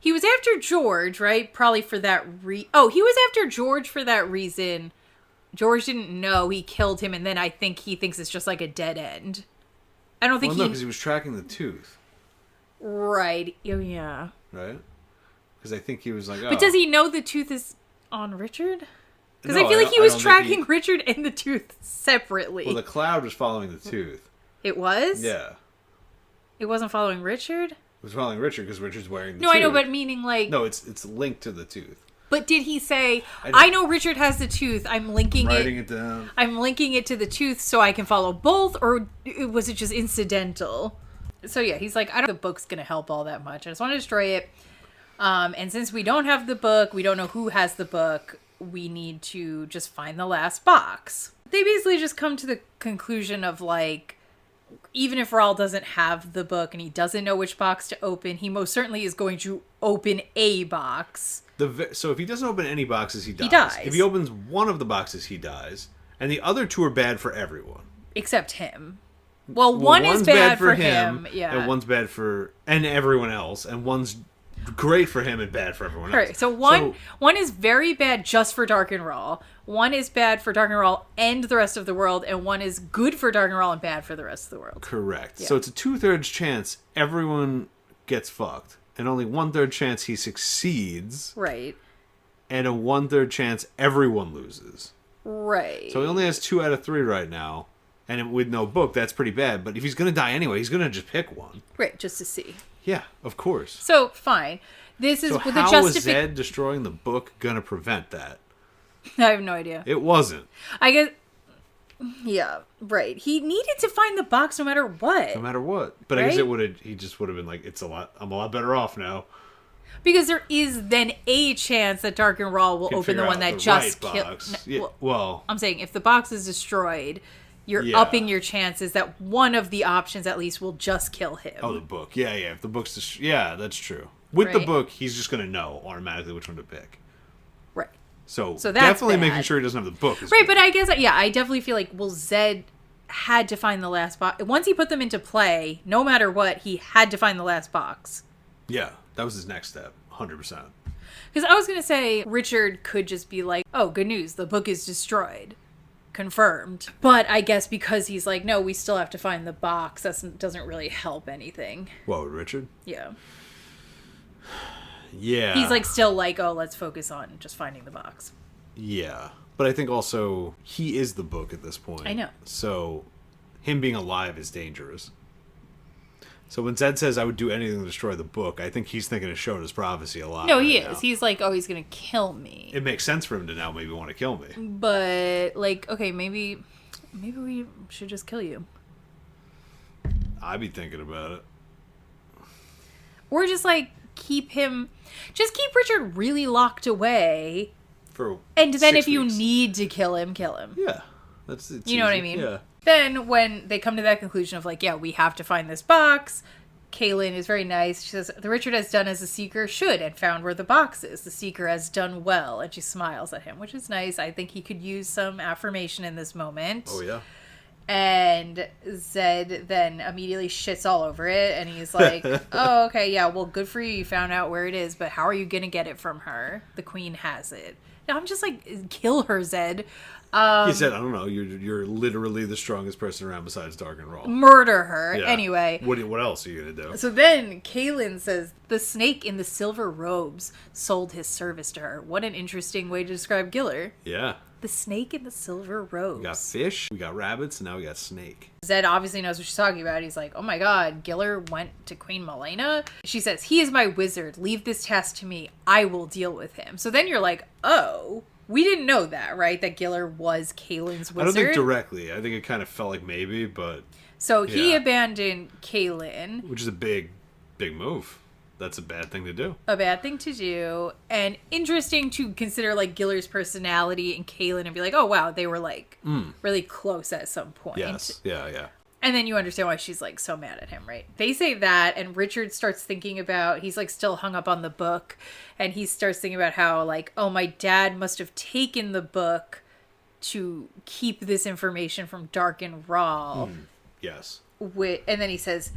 He was after George, right? Probably for that he was after George for that reason. George didn't know he killed him, and then I think he thinks it's just like a dead end. I don't think because he was tracking the tooth. Right. Oh, yeah. Right? Because I think he was like, But does he know the tooth is on Richard? Because No, I feel like he was tracking Richard and the tooth separately. Well, the cloud was following the tooth. It was? Yeah. It wasn't following Richard? It was following Richard because Richard's wearing the tooth. tooth. I know, but meaning like... No, it's linked to the tooth. But did he say, I know Richard has the tooth, I'm linking Writing it down. I'm linking it to the tooth so I can follow both, or was it just incidental? So yeah, he's like, I don't think the book's going to help all that much. I just want to destroy it. And since we don't have the book, we don't know who has the book, we need to just find the last box. They basically just come to the conclusion of like, even if Rawl doesn't have the book and he doesn't know which box to open, he most certainly is going to open a box. So if he doesn't open any boxes, he dies. He dies. If he opens one of the boxes, he dies. And the other two are bad for everyone. Except him. Well, one is bad for him. Yeah. And one's bad for everyone else. And one's great for him and bad for everyone else. Right. So one is very bad just for Dark and Rawl. One is bad for Dark and Rawl and the rest of the world, and one is good for Dark and Rawl and bad for the rest of the world. Correct. Yeah. So it's a 2/3 chance everyone gets fucked, and only 1/3 chance he succeeds. Right. And a 1/3 chance everyone loses. Right. So he only has 2 out of 3 right now, and with no book, that's pretty bad. But if he's gonna die anyway, he's gonna just pick one. Right, just to see. Yeah, of course. So fine. This is so with how the was Zed destroying the book gonna prevent that? I have no idea. It wasn't. I guess. Yeah, right. He needed to find the box no matter what. No matter what. But right? I guess he just would have been like, I'm a lot better off now. Because there is then a chance that Dark and Raw will open the one that just kills. Yeah, well, I'm saying if the box is destroyed, you're upping your chances that one of the options at least will just kill him. Oh, the book. Yeah. If the book's yeah, that's true. With the book, he's just going to know automatically which one to pick. Right. So that's definitely bad. Making sure he doesn't have the book. Right, but I guess, I definitely feel like, Zed had to find the last box. Once he put them into play, no matter what, he had to find the last box. Yeah, that was his next step, 100%. Because I was going to say, Richard could just be like, oh, good news, the book is destroyed. Confirmed. But I guess because he's like, no, we still have to find the box, that doesn't really help anything. Whoa, Richard? Yeah. Yeah. He's like still like, oh, let's focus on just finding the box. Yeah. But I think also he is the book at this point. I know. So him being alive is dangerous. So when Zed says I would do anything to destroy the book, I think he's thinking of Shona's prophecy a lot. No, he is. Now. He's like, oh, he's going to kill me. It makes sense for him to now maybe want to kill me. But like, okay, maybe we should just kill you. I'd be thinking about it. Or just like keep Richard really locked away. And then if you need to kill him, kill him. Yeah. It's you know what I mean? Yeah. Then when they come to that conclusion of like, yeah, we have to find this box, Kaylin is very nice. She says, the Richard has done as the Seeker should and found where the box is. The Seeker has done well. And she smiles at him, which is nice. I think he could use some affirmation in this moment. Oh, yeah. And Zed then immediately shits all over it. And he's like, oh, okay, yeah, well, good for you. You found out where it is. But how are you going to get it from her? The queen has it. Now, I'm just like, kill her, Zed. He said, I don't know, you're literally the strongest person around besides Dark and Raw. Murder her. Yeah. Anyway. What else are you going to do? So then Kaylin says, the snake in the silver robes sold his service to her. What an interesting way to describe Giller. Yeah. The snake in the silver robes. We got fish, we got rabbits, and now we got snake. Zed obviously knows what she's talking about. He's like, oh my god, Giller went to Queen Malena? She says, he is my wizard. Leave this task to me. I will deal with him. So then you're like, oh... We didn't know that, right? That Giller was Kaylin's wizard. I don't think directly. I think it kind of felt like maybe, but... So he abandoned Kaylin. Which is a big move. That's a bad thing to do. A bad thing to do. And interesting to consider, like, Giller's personality and Kaylin and be like, oh, wow, they were, like, really close at some point. Yes, yeah. And then you understand why she's, like, so mad at him, right? They say that, and Richard starts thinking about, he's, like, still hung up on the book, and he starts thinking about how, like, oh, my dad must have taken the book to keep this information from Dark and Raw. Yes. And then he says,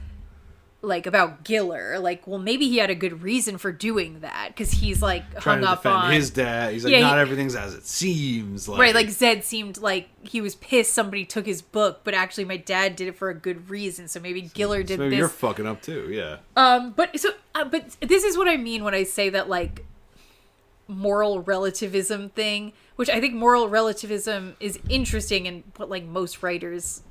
like, about Giller, like, well, maybe he had a good reason for doing that, because he's, like, trying hung to up defend on his dad. He's like, not everything's as it seems. Like, right, like, Zed seemed like he was pissed somebody took his book, but actually my dad did it for a good reason, so maybe Giller did maybe this. You're fucking up, too, yeah. But this is what I mean when I say that, like, moral relativism thing, which I think moral relativism is interesting and what, like, most writers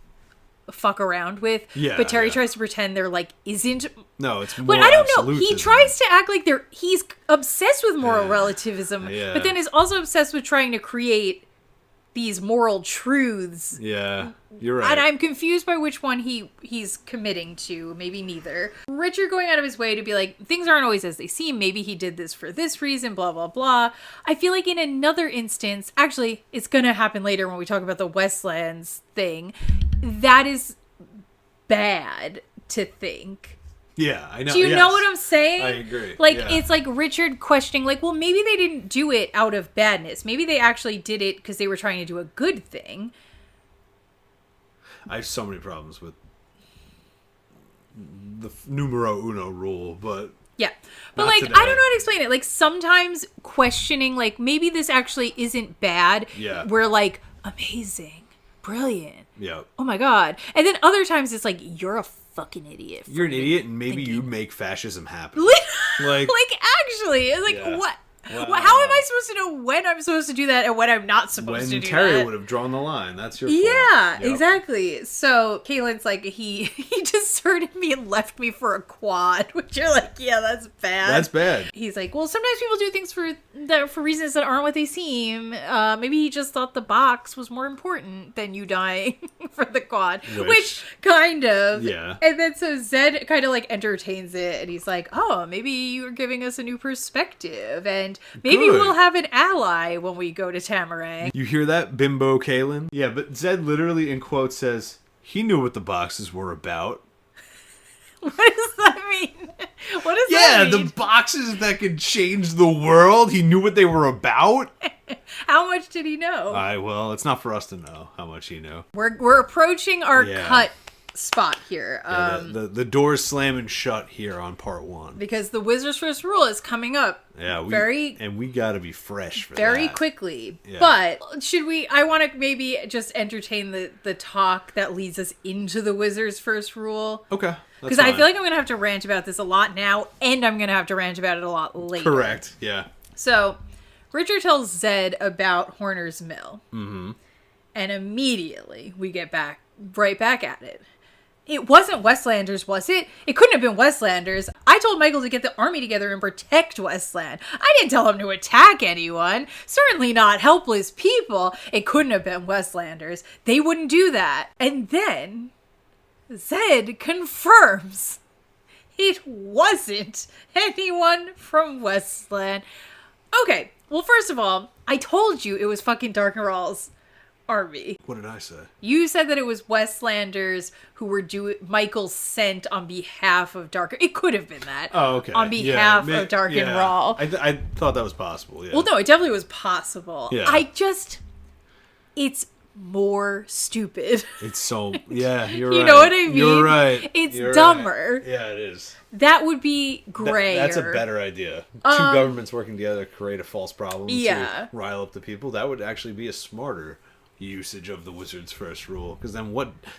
fuck around with. Yeah, but Terry tries to pretend there, like, isn't. No, it's more. But I don't know. He tries to act like he's obsessed with moral relativism, but then is also obsessed with trying to create these moral truths. Yeah, you're right. And I'm confused by which one he's committing to. Maybe neither. Richard going out of his way to be like, things aren't always as they seem. Maybe he did this for this reason, blah, blah, blah. I feel like in another instance, actually, it's going to happen later when we talk about the Westlands thing. That is bad to think. Yeah, I know. Do you know what I'm saying? I agree. Like, it's like Richard questioning, like, well, maybe they didn't do it out of badness. Maybe they actually did it because they were trying to do a good thing. I have so many problems with the numero uno rule, but... Yeah. But, like, today. I don't know how to explain it. Like, sometimes questioning, like, maybe this actually isn't bad. Yeah. We're like, amazing, brilliant. Yeah. Oh, my God. And then other times it's like, you're a fucking idiot. You're an idiot, and maybe you make fascism happen. Like actually, it's like, what? Wow. Well, how am I supposed to know when I'm supposed to do that and when I'm not supposed to When do Terry that? would have drawn the line. That's your fault. Yeah, Yep. exactly. So Caitlin's like, he deserted me and left me for a quad, which you're like, yeah, that's bad. That's bad. He's like, well, sometimes people do things for reasons that aren't what they seem. Maybe he just thought the box was more important than you dying for the quad, which kind of. Yeah. And then so Zed kind of like entertains it, and he's like, oh, maybe you're giving us a new perspective, and maybe Good. we'll have an ally when we go to Tamarang. You hear that, Bimbo Kalen? Yeah, but Zed literally in quotes says, he knew what the boxes were about. What does that mean? What does that mean? The boxes that could change the world. He knew what they were about. How much did he know? Well, it's not for us to know how much he knew. We're approaching our Yeah. cut spot here. The door's slamming shut here on part 1. Because the Wizard's First Rule is coming up we gotta be fresh for very that. quickly. Yeah. But I want to maybe just entertain the talk that leads us into the Wizard's First Rule. Okay. Because I feel like I'm going to have to rant about this a lot now, and I'm going to have to rant about it a lot later. Correct, yeah. So, Richard tells Zed about Horner's Mill. Mm-hmm. And immediately, we get right back at it. It wasn't Westlanders, was it? It couldn't have been Westlanders. I told Michael to get the army together and protect Westland. I didn't tell him to attack anyone. Certainly not helpless people. It couldn't have been Westlanders. They wouldn't do that. And then Zed confirms it wasn't anyone from Westland. Okay, well, first of all, I told you it was fucking Darknaral's army. What did I say? You said that it was Westlanders who were Michael sent on behalf of Dark. It could have been that. Oh, okay. On behalf of Dark and Raw. I thought that was possible, yeah. Well, no, it definitely was possible. Yeah. It's more stupid. It's so, yeah, you're right. You know what I mean? You're right. It's You're dumber. Right. Yeah, it is. That would be grayer. That's a better idea. Two governments working together create a false problem Yeah. to rile up the people. That would actually be a smarter usage of the Wizard's First Rule. Because then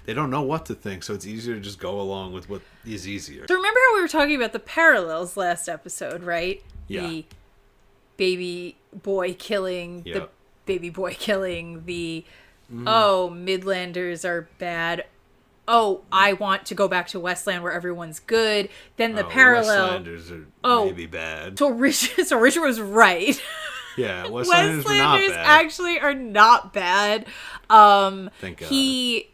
they don't know what to think, so it's easier to just go along with what is easier. So remember how we were talking about the parallels last episode, right? Yeah. The baby boy killing Yep. oh, Midlanders are bad. Oh, I want to go back to Westland where everyone's good. Then the parallel. Westlanders are maybe bad. So Richard was right. Yeah, Westlanders were not Westlanders bad. actually are not bad. Thank God. He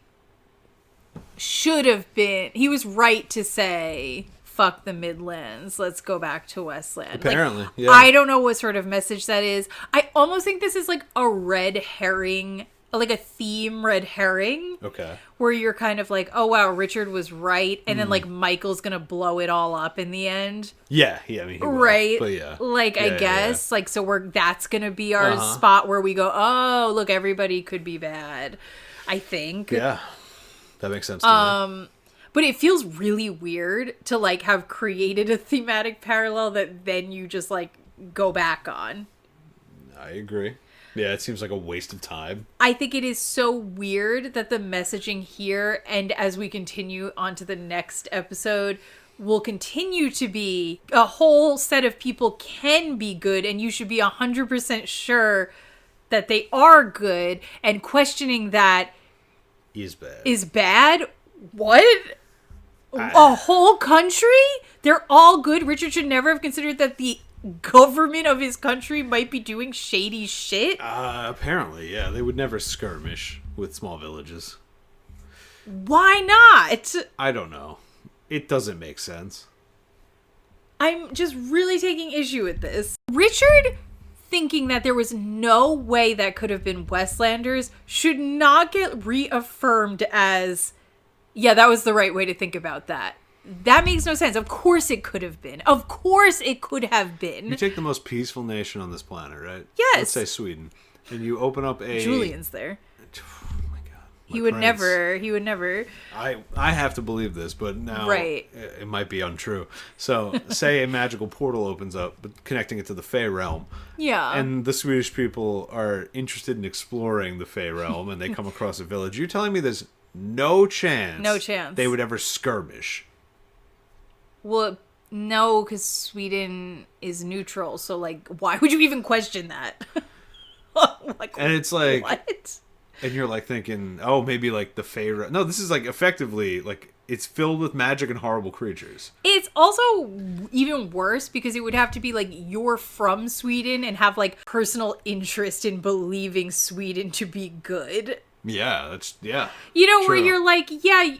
should have been. He was right to say, fuck the Midlands. Let's go back to Westland. Apparently, like, yeah. I don't know what sort of message that is. I almost think this is like a red herring, like a theme red herring. Okay. Where you're kind of like, oh wow, Richard was right. And then like Michael's going to blow it all up in the end. Yeah, I mean, he will, right? But yeah. Like, Yeah, I guess. Like, so that's going to be our Uh-huh. spot where we go, oh, look, everybody could be bad. I think. Yeah. That makes sense to me. But it feels really weird to like have created a thematic parallel that then you just like go back on. I agree. Yeah, it seems like a waste of time. I think it is so weird that the messaging here, and as we continue on to the next episode, will continue to be a whole set of people can be good, and you should be 100% sure that they are good, and questioning that Is bad. is bad. What? A whole country? They're all good. Richard should never have considered that the government of his country might be doing shady shit. Apparently, yeah. They would never skirmish with small villages. Why not? I don't know. It doesn't make sense. I'm just really taking issue with this. Richard thinking that there was no way that could have been Westlanders should not get reaffirmed as, yeah, that was the right way to think about that. That makes no sense. Of course it could have been. Of course it could have been. You take the most peaceful nation on this planet, right? Yes. Let's say Sweden. And you open up a... Julian's there. Oh my God. He would never. I have to believe this, but now Right. it might be untrue. So, say a magical portal opens up, but connecting it to the Fey realm. Yeah. And the Swedish people are interested in exploring the Fey realm, and they come across a village. You're telling me there's no chance No chance. they would ever skirmish? Well, No, because Sweden is neutral, so, like, why would you even question that? Like, And it's like... what? And you're, like, thinking, oh, maybe, like, the Pharaoh... No, this is, like, effectively, like, it's filled with magic and horrible creatures. It's also even worse because it would have to be, like, you're from Sweden and have, like, personal interest in believing Sweden to be good. Yeah, that's... Yeah. You know, where True. you're like, yeah,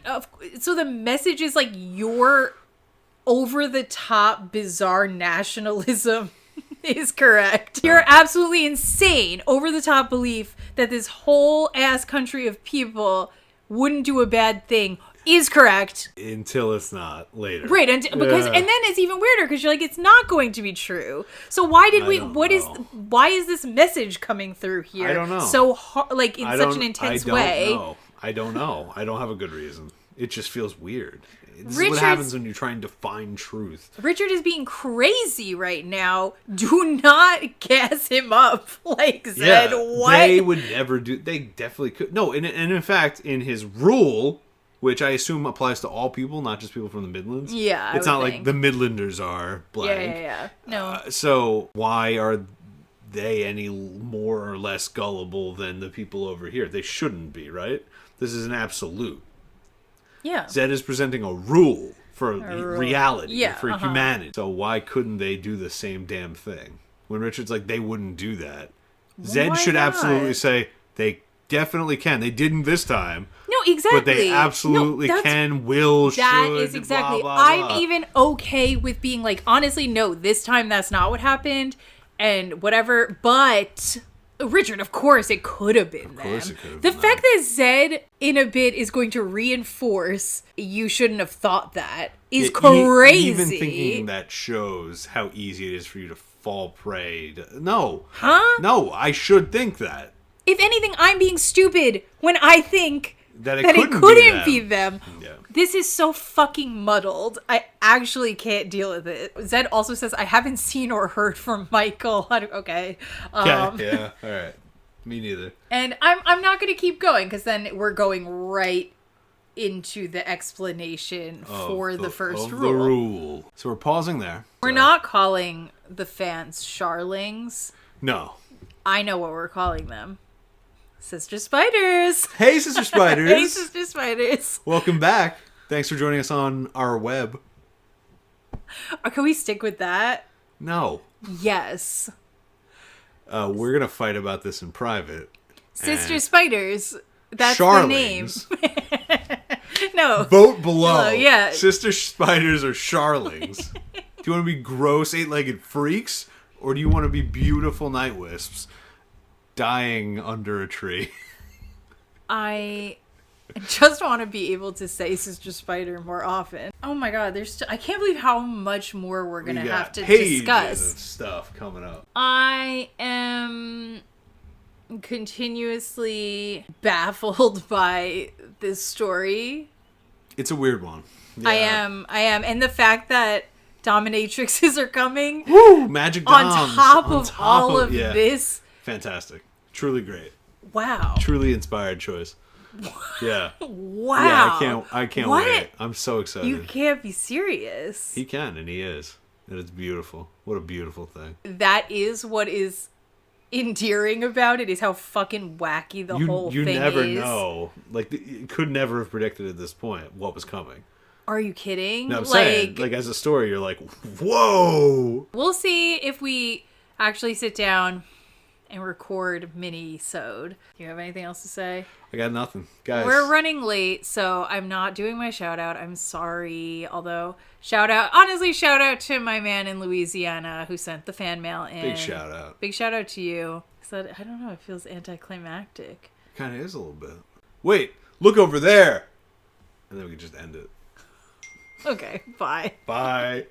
so the message is, like, your over-the-top, bizarre nationalism is correct. You're absolutely insane, over-the-top belief that this whole ass country of people wouldn't do a bad thing is correct. Until it's not later. Right, and then it's even weirder because you're like, it's not going to be true. So why did why is this message coming through here? I don't know. So like in such an intense way. I don't know. I don't have a good reason. It just feels weird. This is Richard's- what happens when you're trying to find truth. Richard is being crazy right now. Do not gas him up like Zed. What? They would never do... They definitely could. No, and in fact, in his rule, which I assume applies to all people, not just people from the Midlands. Yeah, I It's would not think. like the Midlanders are blank. Yeah. No. So why are they any more or less gullible than the people over here? They shouldn't be, right? This is an absolute. Yeah. Zed is presenting a rule for rule. reality, Yeah, for humanity. So why couldn't they do the same damn thing? When Richard's like, they wouldn't do that. Zed Why should not? absolutely say, they definitely can. They didn't this time. No, exactly. But they absolutely can, will, should, That is exactly. blah, blah, blah. I'm even okay with being like, honestly, no, this time that's not what happened, and whatever. But Richard, of course, it could have been them. course it could have The been fact that Zed in a bit is going to reinforce you shouldn't have thought that is crazy. Even thinking that shows how easy it is for you to fall prey to... No. Huh? No, I should think that. If anything, I'm being stupid when I think That it it couldn't couldn't be be them. Yeah. This is so fucking muddled. I actually can't deal with it. Zed also says, I haven't seen or heard from Michael. Okay. Yeah, all right. Me neither. And I'm not going to keep going because then we're going right into the explanation for the first rule. The rule. So we're pausing there. We're not calling the fans Charlings. No. I know what we're calling them. Sister Spiders. Hey, Sister Spiders. Hey, Sister Spiders. Welcome back. Thanks for joining us on our web. Can we stick with that? No. Yes. We're going to fight about this in private. Sister And Spiders. That's Charlings. the name. No. Vote below. Yeah. Sister Spiders or Charlings. Do you want to be gross eight-legged freaks? Or do you want to be beautiful night wisps dying under a tree? I just want to be able to say Sister Spider more often. Oh my god, I can't believe how much more we're going to have to pages discuss. of stuff coming up. I am continuously baffled by this story. It's a weird one. Yeah. I am. And the fact that dominatrixes are coming Woo! Magic on Doms. top of all of yeah. this. Fantastic. Truly great. Wow. Truly inspired choice. Yeah. Wow. Yeah, I can't What? wait. I'm so excited. You can't be serious. He can, and he is. And it's beautiful. What a beautiful thing. That is what is endearing about it, is how fucking wacky the whole You thing never is. know. Like, you could never have predicted at this point what was coming. Are you kidding? No, I'm saying, like, as a story, you're like, whoa! We'll see if we actually sit down and record mini-sode. Do you have anything else to say? I got nothing. Guys. We're running late, so I'm not doing my shout out. I'm sorry. Although, shout out to my man in Louisiana who sent the fan mail in. Big shout out. Big shout out to you. So, I don't know, it feels anticlimactic. Kind of is a little bit. Wait, look over there! And then we can just end it. Okay, bye. Bye.